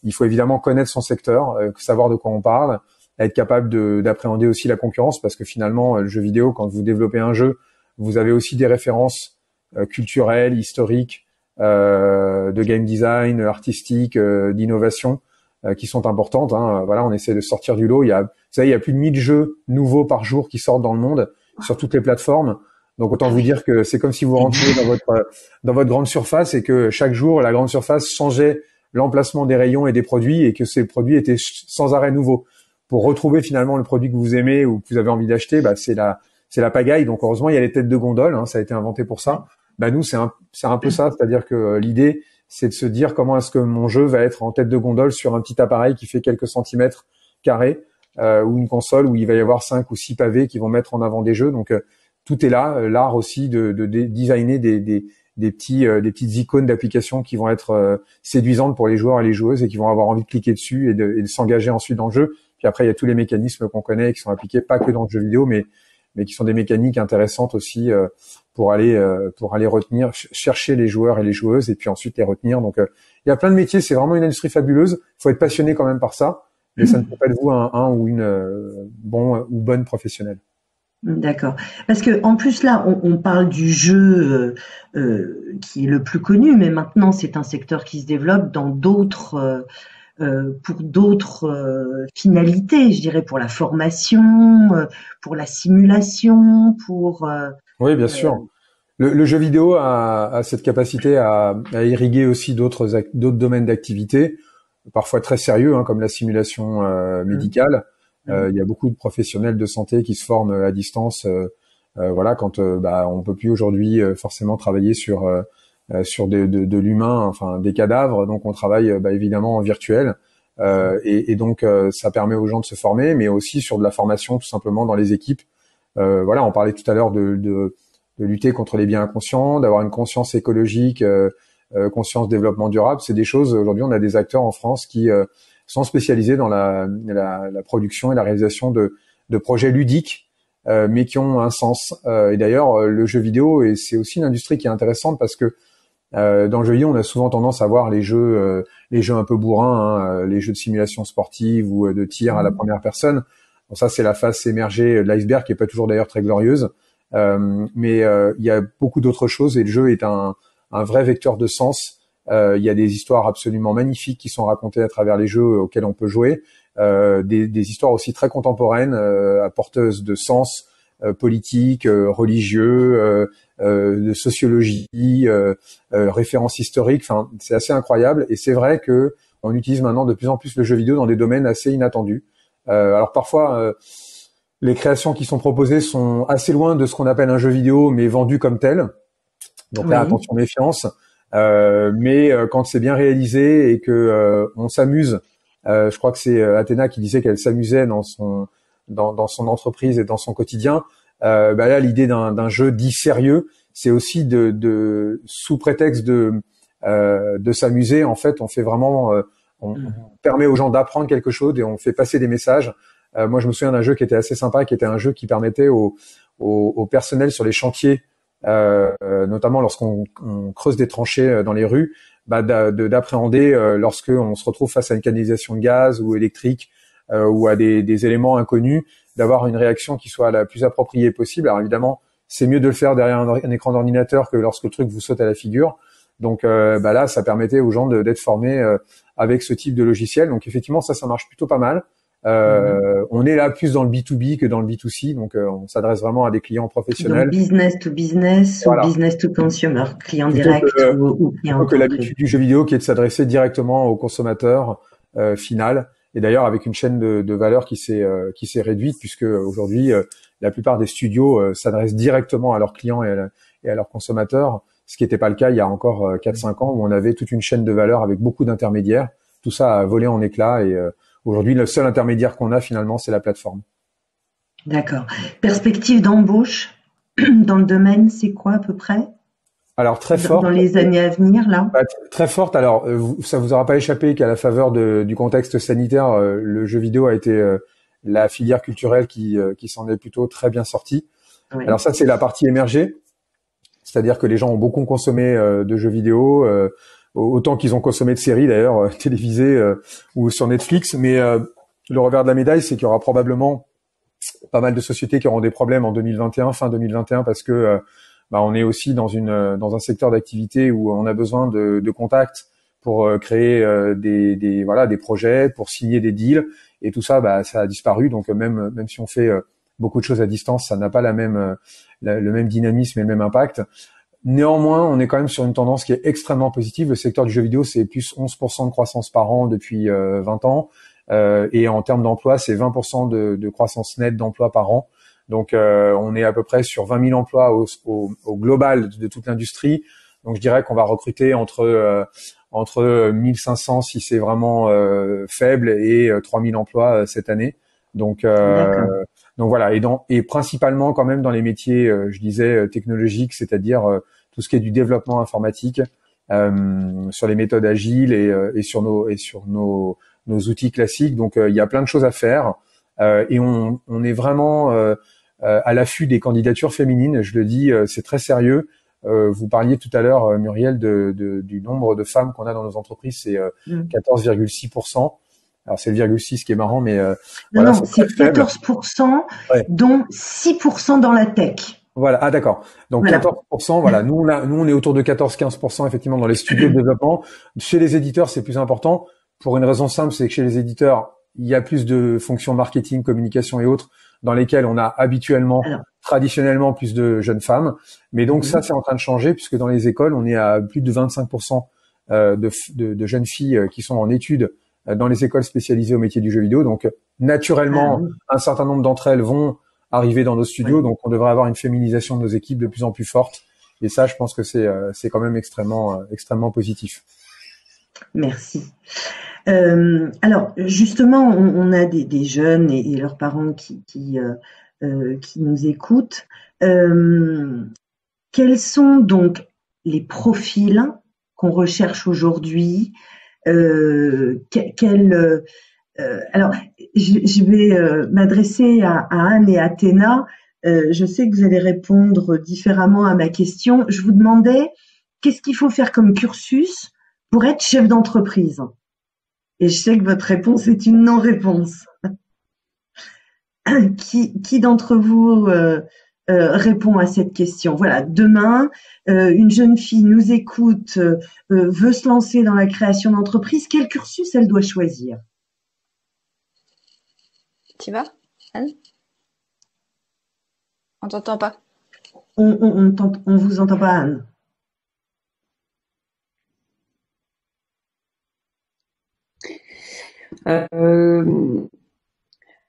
il faut évidemment connaître son secteur, savoir de quoi on parle, être capable d'appréhender aussi la concurrence, parce que finalement, le jeu vidéo, quand vous développez un jeu, vous avez aussi des références culturelles, historiques, de game design, artistique, d'innovation, qui sont importantes. Voilà, on essaie de sortir du lot. Vous savez, il y a plus de 1000 jeux nouveaux par jour qui sortent dans le monde sur toutes les plateformes. Donc autant vous dire que c'est comme si vous rentriez dans votre grande surface et que chaque jour la grande surface changeait l'emplacement des rayons et des produits et que ces produits étaient sans arrêt nouveaux. Pour retrouver finalement le produit que vous aimez ou que vous avez envie d'acheter, c'est la pagaille. Donc heureusement il y a les têtes de gondole, ça a été inventé pour ça. Nous c'est un peu ça, c'est-à-dire que l'idée c'est de se dire comment est-ce que mon jeu va être en tête de gondole sur un petit appareil qui fait quelques centimètres carrés ou une console où il va y avoir 5 ou 6 pavés qui vont mettre en avant des jeux. Donc tout est là, l'art aussi de designer des petites icônes d'applications qui vont être séduisantes pour les joueurs et les joueuses et qui vont avoir envie de cliquer dessus et de s'engager ensuite dans le jeu. Puis après il y a tous les mécanismes qu'on connaît et qui sont appliqués pas que dans le jeu vidéo mais qui sont des mécaniques intéressantes aussi pour aller retenir, chercher les joueurs et les joueuses et puis ensuite les retenir. Donc il y a plein de métiers, c'est vraiment une industrie fabuleuse. Il faut être passionné quand même par ça, mais ça ne fait pas de vous un ou une bonne professionnelle. D'accord. Parce que en plus là, on parle du jeu qui est le plus connu, mais maintenant c'est un secteur qui se développe dans d'autres pour d'autres finalités, je dirais pour la formation, pour la simulation, pour oui, bien sûr. Le jeu vidéo a cette capacité à irriguer aussi d'autres domaines d'activité, parfois très sérieux, comme la simulation médicale. Il y a beaucoup de professionnels de santé qui se forment à distance. Voilà, quand on peut plus aujourd'hui forcément travailler sur de l'humain, enfin des cadavres. Donc on travaille évidemment en virtuel. Et donc ça permet aux gens de se former, mais aussi sur de la formation tout simplement dans les équipes. Voilà, on parlait tout à l'heure de lutter contre les biens inconscients, d'avoir une conscience écologique, conscience développement durable. C'est des choses, aujourd'hui on a des acteurs en France qui sont spécialisés dans la production et la réalisation de projets ludiques, mais qui ont un sens. Et d'ailleurs, le jeu vidéo, et c'est aussi une industrie qui est intéressante parce que dans le jeu vidéo, on a souvent tendance à voir les jeux un peu bourrins, les jeux de simulation sportive ou de tir à la première personne. Bon, ça, c'est la face émergée de l'iceberg qui est pas toujours d'ailleurs très glorieuse. Mais il y a beaucoup d'autres choses et le jeu est un vrai vecteur de sens. Il y a des histoires absolument magnifiques qui sont racontées à travers les jeux auxquels on peut jouer, des histoires aussi très contemporaines, porteuses de sens politique, religieux, de sociologie, références historiques. Enfin, c'est assez incroyable et c'est vrai que on utilise maintenant de plus en plus le jeu vidéo dans des domaines assez inattendus. Alors parfois les créations qui sont proposées sont assez loin de ce qu'on appelle un jeu vidéo, mais vendu comme tel. Donc là, attention, méfiance. Mais quand c'est bien réalisé et que on s'amuse, je crois que c'est Athéna qui disait qu'elle s'amusait dans son entreprise et dans son quotidien. Là, l'idée d'un jeu dit sérieux, c'est aussi de sous prétexte de s'amuser. En fait, on fait vraiment, on permet aux gens d'apprendre quelque chose et on fait passer des messages. Moi, je me souviens d'un jeu qui était assez sympa, qui était un jeu qui permettait au personnel sur les chantiers, notamment lorsqu'on creuse des tranchées dans les rues, d'appréhender lorsque on se retrouve face à une canalisation de gaz ou électrique ou à des éléments inconnus, d'avoir une réaction qui soit la plus appropriée possible. Alors évidemment, c'est mieux de le faire derrière un écran d'ordinateur que lorsque le truc vous saute à la figure. Donc là, ça permettait aux gens d'être formés avec ce type de logiciel. Donc effectivement, ça marche plutôt pas mal. On est là plus dans le B2B que dans le B2C, donc on s'adresse vraiment à des clients professionnels. Donc business to business Voilà. ou business to consumer, client Plutôt direct que, ou client plutôt que entreprise. l'habitude du jeu vidéo qui est de s'adresser directement au consommateur final. Et d'ailleurs avec une chaîne de valeur qui s'est réduite, puisque aujourd'hui la plupart des studios s'adressent directement à leurs clients et à leurs consommateurs, ce qui n'était pas le cas il y a encore 4-5 ans où on avait toute une chaîne de valeur avec beaucoup d'intermédiaires. Tout ça a volé en éclats et aujourd'hui le seul intermédiaire qu'on a finalement c'est la plateforme. D'accord. Perspective d'embauche dans le domaine, c'est quoi à peu près? Alors très forte. Dans les années à venir, là? Très forte. Alors ça vous aura pas échappé qu'à la faveur du contexte sanitaire, le jeu vidéo a été la filière culturelle qui s'en est plutôt très bien sortie. Oui. Alors ça c'est la partie émergée, c'est-à-dire que les gens ont beaucoup consommé de jeux vidéo, autant qu'ils ont consommé de séries d'ailleurs télévisées ou sur Netflix. Mais le revers de la médaille, c'est qu'il y aura probablement pas mal de sociétés qui auront des problèmes en 2021, fin 2021, parce que on est aussi dans un secteur d'activité où on a besoin de contacts pour créer des projets, pour signer des deals, et tout ça ça a disparu. Donc même si on fait beaucoup de choses à distance, ça n'a pas le même dynamisme et le même impact. Néanmoins, on est quand même sur une tendance qui est extrêmement positive. Le secteur du jeu vidéo, c'est plus 11% de croissance par an depuis 20 ans. Et en termes d'emploi, c'est 20% de croissance nette d'emploi par an. Donc, on est à peu près sur 20 000 emplois au global de toute l'industrie. Donc, je dirais qu'on va recruter entre 1500 si c'est vraiment faible et 3000 emplois cette année. Donc voilà. Et principalement quand même dans les métiers, je disais technologiques, c'est-à-dire tout ce qui est du développement informatique, sur les méthodes agiles et sur nos outils classiques. Donc il y a plein de choses à faire et on est vraiment à l'affût des candidatures féminines. Je le dis, c'est très sérieux. Vous parliez tout à l'heure, Muriel, du nombre de femmes qu'on a dans nos entreprises, c'est 14,6%. Alors c'est le 0,6 qui est marrant, mais voilà, non, c'est 14%, ouais. dont 6% dans la tech. Voilà, ah d'accord. Donc voilà. 14%, voilà. Nous on est autour de 14-15% effectivement dans les studios de développement. Chez les éditeurs, c'est plus important pour une raison simple, c'est que chez les éditeurs, il y a plus de fonctions marketing, communication et autres dans lesquelles on a habituellement, traditionnellement plus de jeunes femmes. Mais donc ça, c'est en train de changer puisque dans les écoles, on est à plus de 25% de jeunes filles qui sont en études dans les écoles spécialisées au métier du jeu vidéo. Donc naturellement, un certain nombre d'entre elles vont arriver dans nos studios. Donc on devrait avoir une féminisation de nos équipes de plus en plus forte. Et ça, je pense que c'est quand même extrêmement positif. Merci. Alors justement, on a des jeunes et leurs parents qui nous écoutent. Quels sont donc les profils qu'on recherche aujourd'hui? Alors, je vais m'adresser à Anne et à Athéna. Je sais que vous allez répondre différemment à ma question. Je vous demandais qu'est-ce qu'il faut faire comme cursus pour être chef d'entreprise. Et je sais que votre réponse est une non-réponse. Qui d'entre vous répond à cette question? Voilà, demain, une jeune fille nous écoute, veut se lancer dans la création d'entreprise. Quel cursus elle doit choisir? Tu vas, Anne? On t'entend pas. On vous entend pas, Anne.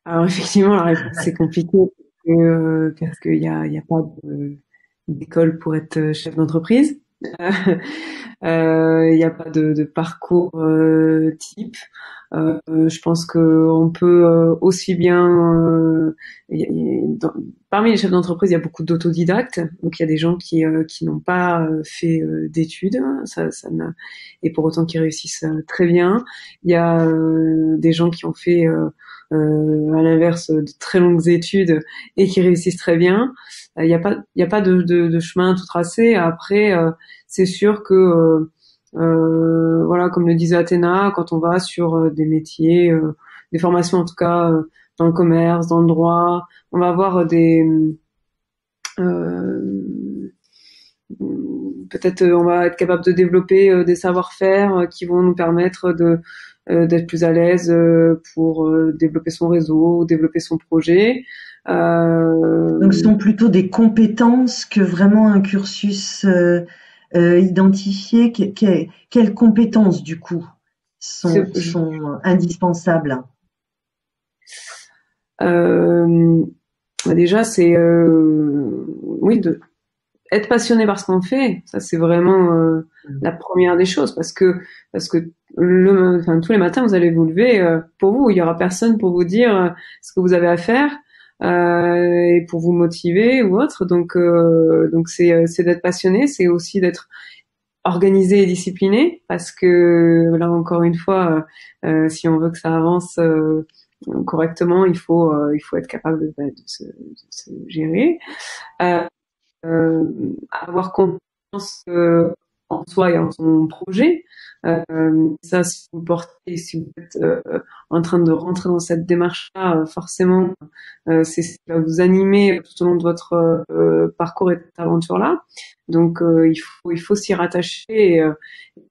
Alors effectivement, la réponse c'est compliqué parce qu'il y a pas d'école pour être chef d'entreprise. Il y a pas de parcours type. Je pense que on peut aussi bien parmi les chefs d'entreprise, il y a beaucoup d'autodidactes. Donc il y a des gens qui n'ont pas fait d'études, et pour autant qui réussissent très bien. Il y a des gens qui ont fait à l'inverse de très longues études et qui réussissent très bien. Il y a pas de chemin tout tracé. Après, c'est sûr que voilà, comme le disait Athéna, quand on va sur des métiers, des formations en tout cas dans le commerce, dans le droit, on va avoir des peut-être on va être capable de développer des savoir-faire qui vont nous permettre d'être plus à l'aise pour développer son réseau, développer son projet. Donc, ce sont plutôt des compétences que vraiment un cursus identifié. Quelles compétences, du coup, sont indispensables? Déjà, c'est oui, être passionné par ce qu'on fait. Ça, c'est vraiment la première des choses, parce que tous les matins, vous allez vous lever. Pour vous, il y aura personne pour vous dire ce que vous avez à faire. Et pour vous motiver ou autre. Donc c'est d'être passionné, c'est aussi d'être organisé et discipliné, parce que là encore une fois, si on veut que ça avance correctement, il faut être capable de se gérer, avoir confiance en soi et en son projet. Ça, si vous portez, si vous êtes en train de rentrer dans cette démarche-là, forcément, c'est ce qui va vous animer tout au long de votre parcours et de cette aventure-là. Donc, il faut s'y rattacher.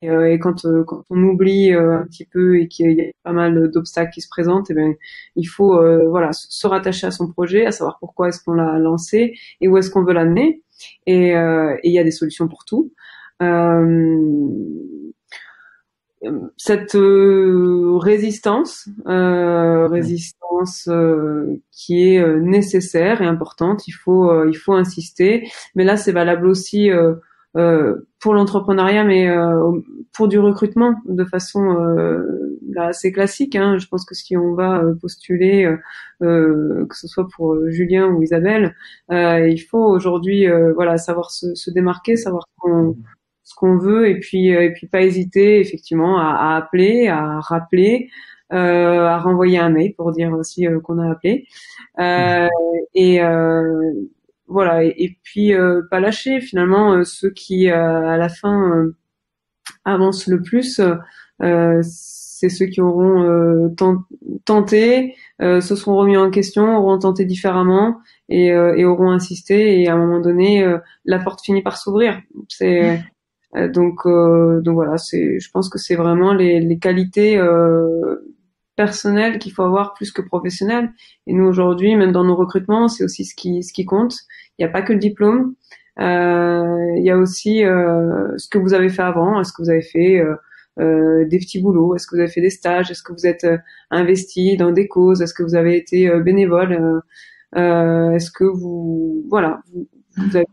Et quand on oublie un petit peu et qu'il y a pas mal d'obstacles qui se présentent, eh bien, il faut voilà, se rattacher à son projet, à savoir pourquoi est-ce qu'on l'a lancé et où est-ce qu'on veut l'amener. Et il y a des solutions pour tout. Cette résistance qui est nécessaire et importante, il faut insister. Mais là, c'est valable aussi pour l'entrepreneuriat, mais pour du recrutement de façon là assez classique. Hein. Je pense que si on va postuler, que ce soit pour Julien ou Isabelle, il faut aujourd'hui voilà, savoir se démarquer, savoir ce qu'on veut, et puis pas hésiter effectivement à appeler, à rappeler, à renvoyer un mail pour dire aussi qu'on a appelé, et voilà, et puis pas lâcher finalement. Ceux qui à la fin avancent le plus, c'est ceux qui auront tenté, se seront remis en question, auront tenté différemment, et auront insisté, et à un moment donné la porte finit par s'ouvrir. C'est donc voilà, je pense que c'est vraiment les qualités personnelles qu'il faut avoir plus que professionnelles. Et nous aujourd'hui, même dans nos recrutements, c'est aussi ce qui compte. Il n'y a pas que le diplôme. Il y a aussi ce que vous avez fait avant. Est-ce que vous avez fait des petits boulots? Est-ce que vous avez fait des stages? Est-ce que vous êtes investi dans des causes? Est-ce que vous avez été bénévole? Est-ce que vous avez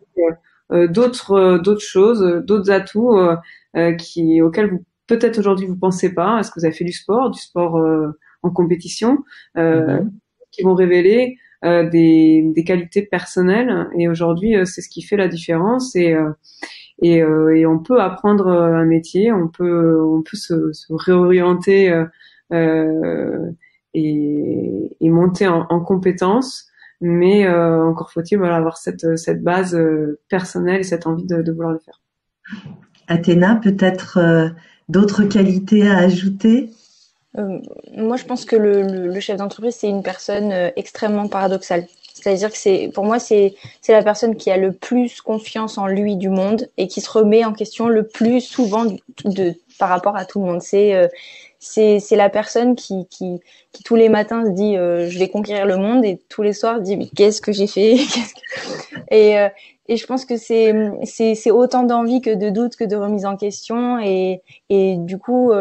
d'autres choses, d'autres atouts auxquels vous peut-être aujourd'hui vous pensez pas? Est-ce que vous avez fait du sport en compétition, qui vont révéler des qualités personnelles? Et aujourd'hui, c'est ce qui fait la différence. Et on peut apprendre un métier, on peut se réorienter et monter en compétences. Mais encore faut-il avoir cette base personnelle et cette envie de vouloir le faire. Athéna, peut-être d'autres qualités à ajouter? Moi, je pense que le chef d'entreprise, c'est une personne extrêmement paradoxale. C'est-à-dire que pour moi, c'est la personne qui a le plus confiance en lui du monde et qui se remet en question le plus souvent par rapport à tout le monde. C'est la personne qui tous les matins se dit je vais conquérir le monde, et tous les soirs se dit mais qu'est-ce que j'ai fait? Et je pense que c'est autant d'envie que de doute que de remise en question, et du coup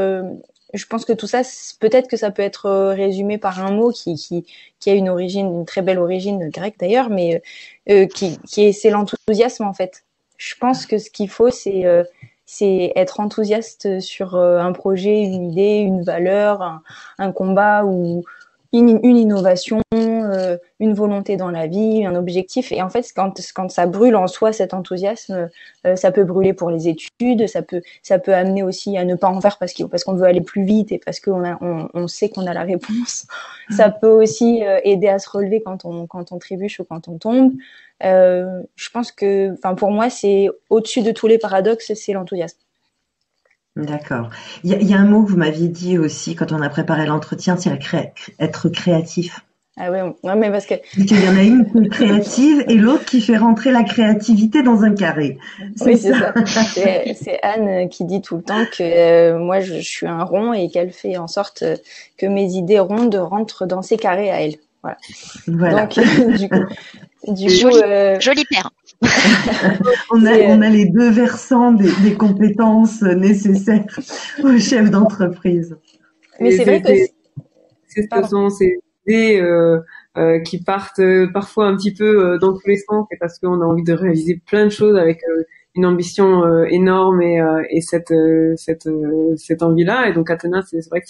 je pense que tout ça, peut-être que ça peut être résumé par un mot qui a une très belle origine grecque d'ailleurs, mais c'est l'enthousiasme en fait. Je pense que ce qu'il faut, c'est être enthousiaste sur un projet, une idée, une valeur, un combat ou une innovation, une volonté dans la vie, un objectif. Et en fait, quand ça brûle en soi, cet enthousiasme, ça peut brûler pour les études, ça peut amener aussi à ne pas en faire parce qu'on veut aller plus vite et parce qu'on sait qu'on a la réponse. Ça peut aussi aider à se relever quand on trébuche ou quand on tombe. Je pense que, pour moi, c'est au-dessus de tous les paradoxes, c'est l'enthousiasme. D'accord. Il y a un mot que vous m'aviez dit aussi quand on a préparé l'entretien, c'est être créatif. Ah ouais, ouais, mais parce que Il y en a une qui est créative et l'autre qui fait rentrer la créativité dans un carré. C'est oui, c'est ça. ça. C'est Anne qui dit tout le temps que moi je suis un rond et qu'elle fait en sorte que mes idées rondes rentrent dans ses carrés à elle. Voilà. Voilà. Donc du coup, Joli père. On a les deux versants des compétences nécessaires au chef d'entreprise. Mais c'est vrai que ce sont ces idées qui partent parfois un petit peu dans tous les sens, et parce qu'on a envie de réaliser plein de choses avec une ambition énorme et cette envie-là. Et donc Athéna, c'est vrai que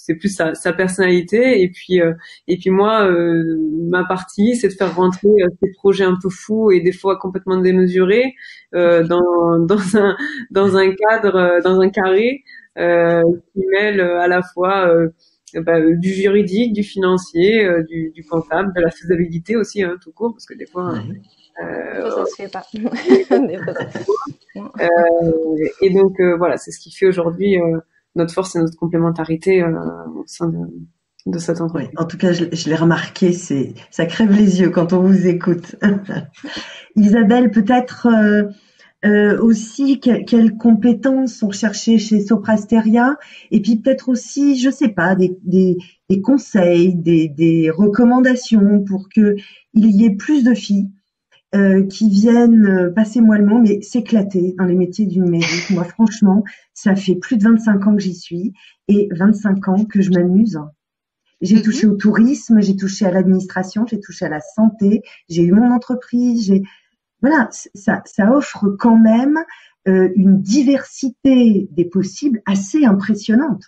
c'est plus sa personnalité, et puis moi ma partie, c'est de faire rentrer ces projets un peu fous et des fois complètement démesurés dans un cadre, dans un carré qui mêle à la fois du juridique, du financier, du comptable, de la faisabilité aussi, tout court, parce que des fois des fois ça se fait pas. Des fois, et donc voilà, c'est ce qui fait aujourd'hui notre force et notre complémentarité au sein de cette entreprise. Oui, en tout cas, je l'ai remarqué, ça crève les yeux quand on vous écoute. Isabelle, peut-être aussi quelles compétences sont recherchées chez Soprasteria, et puis peut-être aussi, je sais pas, des conseils, des recommandations pour que il y ait plus de filles qui viennent, passez-moi le mot, mais s'éclater dans les métiers du numérique. Moi, franchement, ça fait plus de 25 ans que j'y suis et 25 ans que je m'amuse. J'ai touché au tourisme, j'ai touché à l'administration, j'ai touché à la santé, j'ai eu mon entreprise, voilà, ça offre quand même une diversité des possibles assez impressionnante.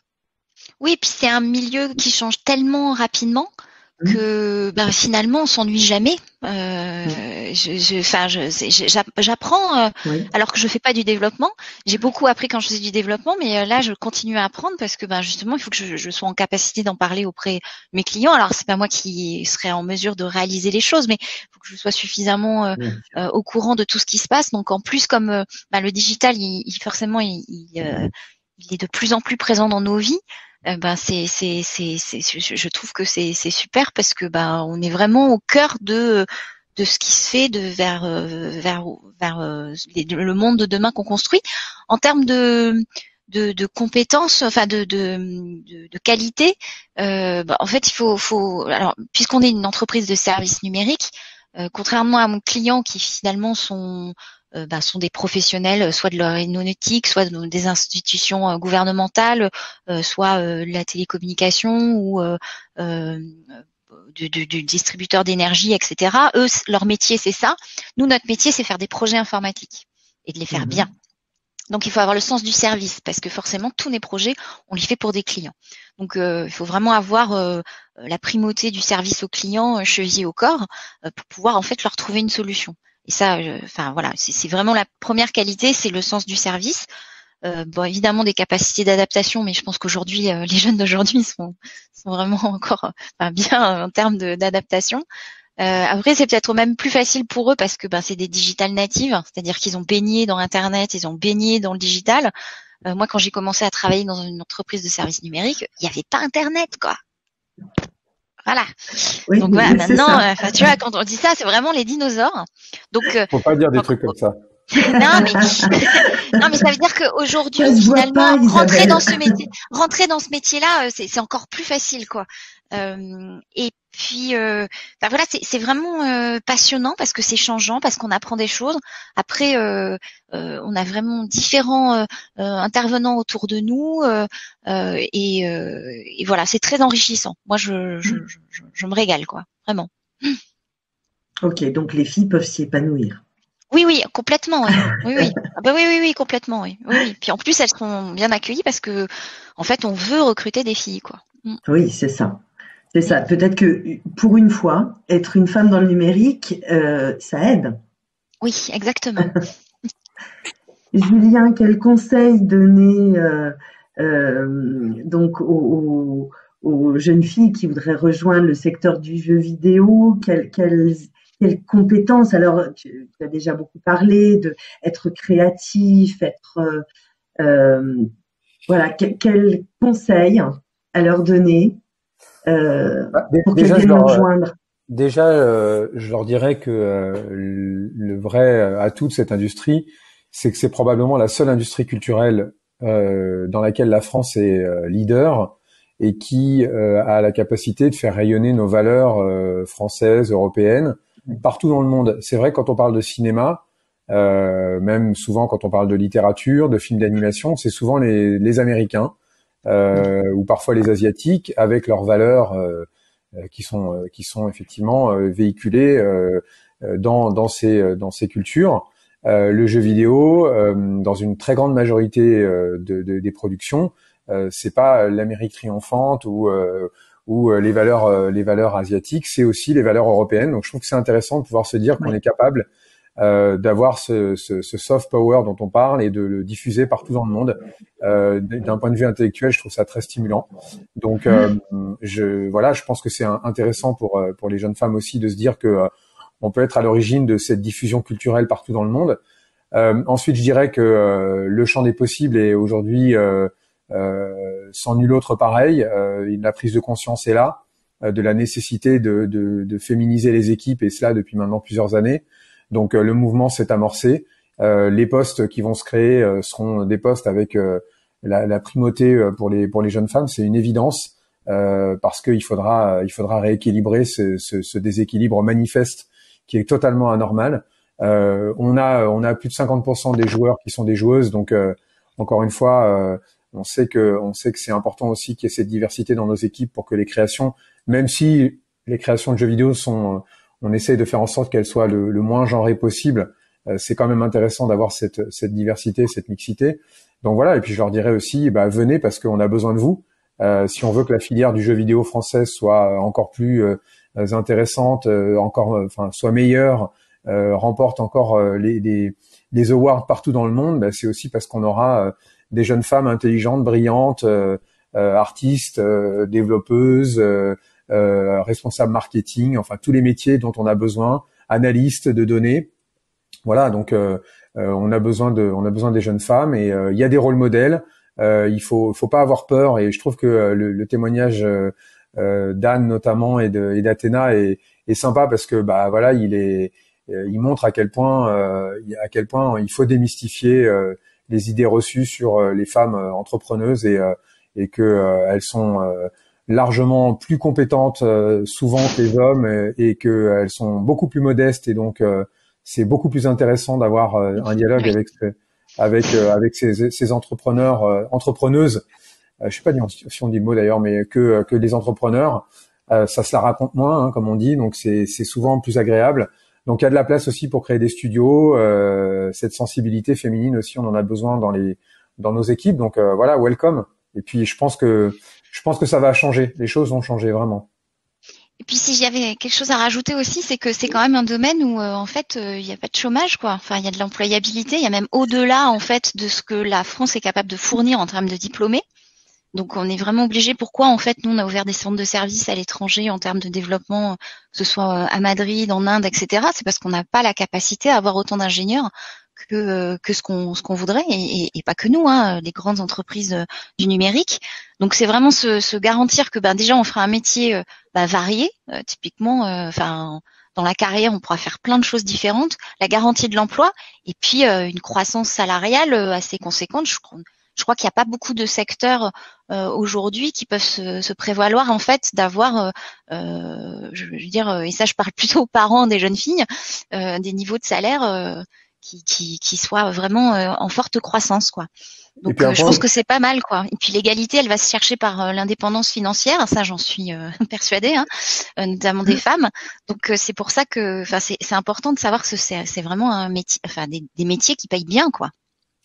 Oui, puis c'est un milieu qui change tellement rapidement que finalement on s'ennuie jamais. J'apprends alors que je fais pas du développement. J'ai beaucoup appris quand je faisais du développement, mais là je continue à apprendre parce que justement il faut que je sois en capacité d'en parler auprès de mes clients. Alors c'est pas moi qui serai en mesure de réaliser les choses, mais il faut que je sois suffisamment au courant de tout ce qui se passe. Donc en plus comme le digital, forcément il est de plus en plus présent dans nos vies. Je trouve que c'est super parce que on est vraiment au cœur de ce qui se fait vers le monde de demain qu'on construit en termes de compétences, enfin de qualité. En fait, il faut alors puisqu'on est une entreprise de services numériques, contrairement à mon client qui finalement sont des professionnels, soit de l'aéronautique, soit des institutions gouvernementales, soit de la télécommunication ou du distributeur d'énergie, etc. Eux, leur métier, c'est ça. Nous, notre métier, c'est faire des projets informatiques et de les faire bien. Donc, il faut avoir le sens du service parce que forcément, tous les projets, on les fait pour des clients. Donc, il faut vraiment avoir la primauté du service aux clients chevillé au corps pour pouvoir en fait leur trouver une solution. Et ça, voilà, c'est vraiment la première qualité, c'est le sens du service. Évidemment des capacités d'adaptation, mais je pense qu'aujourd'hui, les jeunes d'aujourd'hui sont vraiment encore bien en termes d'adaptation. Après, c'est peut-être même plus facile pour eux parce que c'est des digital natives, c'est-à-dire qu'ils ont baigné dans Internet, ils ont baigné dans le digital. Moi, quand j'ai commencé à travailler dans une entreprise de services numériques, il n'y avait pas Internet, quoi. Voilà. Oui, donc voilà, maintenant, tu vois, quand on dit ça, c'est vraiment les dinosaures. Donc, faut pas dire des trucs comme ça. non, mais ça veut dire qu'aujourd'hui, finalement, rentrer dans ce métier-là, c'est encore plus facile, quoi. Et puis, voilà, c'est vraiment passionnant parce que c'est changeant, parce qu'on apprend des choses. Après, on a vraiment différents intervenants autour de nous, et voilà, c'est très enrichissant. Moi, je me régale, quoi, vraiment. Ok, donc les filles peuvent s'y épanouir. Oui, complètement. Oui. Oui, complètement. Oui. Puis en plus, elles seront bien accueillies parce que, en fait, on veut recruter des filles, quoi. Oui, c'est ça. C'est ça. Peut-être que pour une fois, être une femme dans le numérique, ça aide. Oui, exactement. Julien, quel conseil donner donc aux jeunes filles qui voudraient rejoindre le secteur du jeu vidéo? Quelles compétences? Alors, tu as déjà beaucoup parlé de être créatif, voilà, quels conseils à leur donner? pour Déjà, qu'elles viennent nous rejoindre? je leur dirais que le vrai atout de cette industrie, c'est que c'est probablement la seule industrie culturelle dans laquelle la France est leader et qui a la capacité de faire rayonner nos valeurs françaises, européennes, partout dans le monde. C'est vrai quand on parle de cinéma, même souvent quand on parle de littérature, de films d'animation, c'est souvent les Américains ou parfois les Asiatiques avec leurs valeurs qui sont effectivement véhiculées dans ces cultures. Le jeu vidéo, dans une très grande majorité des productions, c'est pas l'Amérique triomphante ou les valeurs asiatiques, c'est aussi les valeurs européennes. Donc je trouve que c'est intéressant de pouvoir se dire qu'on est capable d'avoir ce soft power dont on parle et de le diffuser partout dans le monde. D'un point de vue intellectuel, je trouve ça très stimulant. Donc je pense que c'est intéressant pour les jeunes femmes aussi de se dire que on peut être à l'origine de cette diffusion culturelle partout dans le monde. Ensuite, je dirais que le champ des possibles est aujourd'hui sans nul autre pareil. La prise de conscience est là, de la nécessité de féminiser les équipes, et cela depuis maintenant plusieurs années. Donc le mouvement s'est amorcé. Les postes qui vont se créer seront des postes avec la primauté pour les jeunes femmes, c'est une évidence, parce qu'il faudra rééquilibrer ce déséquilibre manifeste qui est totalement anormal. On a plus de 50% des joueurs qui sont des joueuses, donc encore une fois, on sait que c'est important aussi qu'il y ait cette diversité dans nos équipes pour que les créations, même si les créations de jeux vidéo on essaye de faire en sorte qu'elles soient le moins genrées possible, c'est quand même intéressant d'avoir cette diversité, cette mixité. Donc voilà, et puis je leur dirais aussi, venez parce qu'on a besoin de vous. Si on veut que la filière du jeu vidéo française soit encore plus intéressante, soit meilleure, remporte encore les awards partout dans le monde, c'est aussi parce qu'on aura des jeunes femmes intelligentes, brillantes, artistes, développeuses, responsables marketing, enfin tous les métiers dont on a besoin, analystes de données. Voilà, donc on a besoin des jeunes femmes, et il y a des rôles modèles. Il faut pas avoir peur, et je trouve que le témoignage d'Anne notamment et d'Athéna est sympa parce que il montre à quel point il faut démystifier les idées reçues sur les femmes entrepreneuses, et que elles sont largement plus compétentes souvent que les hommes, et que elles sont beaucoup plus modestes, et donc c'est beaucoup plus intéressant d'avoir un dialogue avec ces entrepreneurs, entrepreneuses. Je sais pas si on dit le mot d'ailleurs, mais que les entrepreneurs, ça se la raconte moins, comme on dit, donc c'est souvent plus agréable. Donc il y a de la place aussi pour créer des studios, cette sensibilité féminine aussi, on en a besoin dans nos équipes. Donc voilà, welcome. Et puis je pense que ça va changer. Les choses vont changer vraiment. Et puis si j'avais quelque chose à rajouter aussi, c'est que c'est quand même un domaine où en fait il n'y a pas de chômage, quoi. Enfin, il y a de l'employabilité, il y a même au-delà en fait de ce que la France est capable de fournir en termes de diplômés. Donc on est vraiment obligé. Pourquoi en fait nous on a ouvert des centres de services à l'étranger en termes de développement, que ce soit à Madrid, en Inde, etc. C'est parce qu'on n'a pas la capacité à avoir autant d'ingénieurs que ce qu'on voudrait, et pas que nous, les grandes entreprises du numérique. Donc c'est vraiment se garantir que déjà on fera un métier varié, typiquement, dans la carrière on pourra faire plein de choses différentes, la garantie de l'emploi, et puis une croissance salariale assez conséquente. Je crois qu'il n'y a pas beaucoup de secteurs aujourd'hui qui peuvent se prévaloir en fait d'avoir, je veux dire, et ça je parle plutôt aux parents des jeunes filles, des niveaux de salaire qui soient vraiment en forte croissance, quoi. Donc je pense que c'est pas mal, quoi. Et puis l'égalité, elle va se chercher par l'indépendance financière, ça j'en suis persuadée, notamment des femmes. Donc c'est pour ça que, c'est important de savoir que c'est vraiment un métier, des métiers qui payent bien, quoi.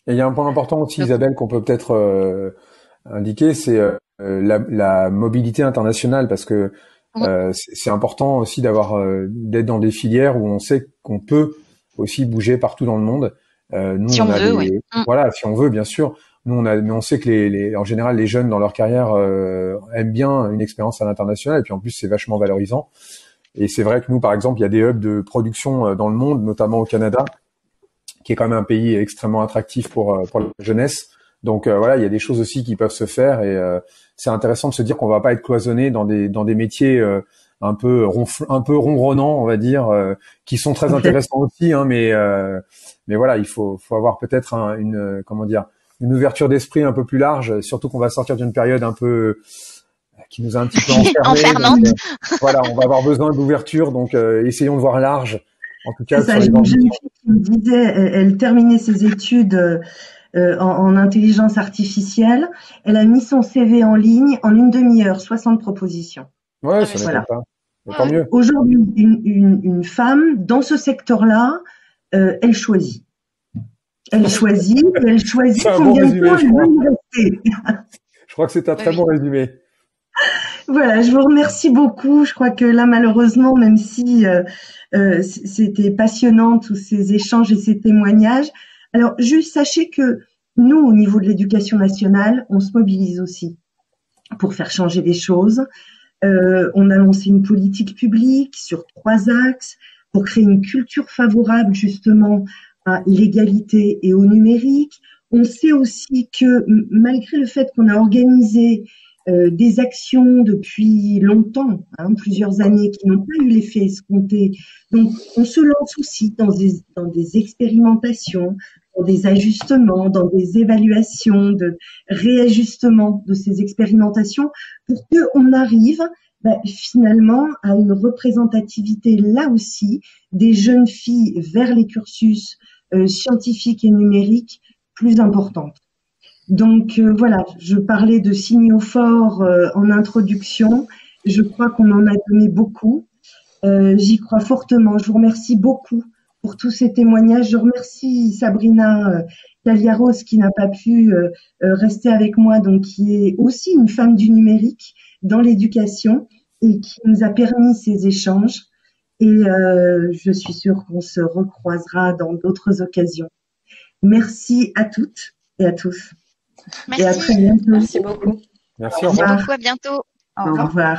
Et il y a un point important aussi, Isabelle, qu'on peut peut-être indiquer, c'est la mobilité internationale, parce que c'est important aussi d'être dans des filières où on sait qu'on peut aussi bouger partout dans le monde. Nous, si on veut, oui. Voilà, si on veut, bien sûr. Nous, mais on sait que en général, les jeunes dans leur carrière aiment bien une expérience à l'international, et puis en plus, c'est vachement valorisant. Et c'est vrai que nous, par exemple, il y a des hubs de production dans le monde, notamment au Canada, qui est quand même un pays extrêmement attractif pour la jeunesse. Donc voilà, il y a des choses aussi qui peuvent se faire et c'est intéressant de se dire qu'on va pas être cloisonné dans des métiers un peu ronronnants, on va dire, qui sont très intéressants aussi, hein, mais voilà, il faut avoir peut-être une ouverture d'esprit un peu plus large, surtout qu'on va sortir d'une période un peu qui nous a un petit peu enfermante. Donc, voilà, on va avoir besoin d'ouverture, donc essayons de voir large. En tout cas, c'est ça, j'ai une jeune fille qui me disait, elle terminait ses études en intelligence artificielle. Elle a mis son CV en ligne en une demi-heure, 60 propositions. Ouais, ça m'étonne pas. Mais tant mieux. Aujourd'hui, une femme dans ce secteur-là, elle choisit. Elle choisit C'est un combien bon résumé, de temps elle veut y rester. Je crois que c'est un très bon résumé. Voilà, je vous remercie beaucoup. Je crois que là, malheureusement, même si c'était passionnant tous ces échanges et ces témoignages, alors juste sachez que nous, au niveau de l'éducation nationale, on se mobilise aussi pour faire changer des choses. On a lancé une politique publique sur 3 axes pour créer une culture favorable justement à l'égalité et au numérique. On sait aussi que malgré le fait qu'on a organisé des actions depuis longtemps, plusieurs années, qui n'ont pas eu l'effet escompté. Donc, on se lance aussi dans des expérimentations, dans des ajustements, dans des évaluations, de réajustement de ces expérimentations pour qu'on arrive finalement à une représentativité là aussi des jeunes filles vers les cursus scientifiques et numériques plus importantes. Donc voilà, je parlais de signaux forts en introduction. Je crois qu'on en a donné beaucoup. J'y crois fortement. Je vous remercie beaucoup pour tous ces témoignages. Je remercie Sabrina Cagliaros qui n'a pas pu rester avec moi, donc qui est aussi une femme du numérique dans l'éducation et qui nous a permis ces échanges. Et je suis sûre qu'on se recroisera dans d'autres occasions. Merci à toutes et à tous. Merci. Et à très bientôt. Merci beaucoup. Merci, Merci beaucoup, à bientôt. Au revoir.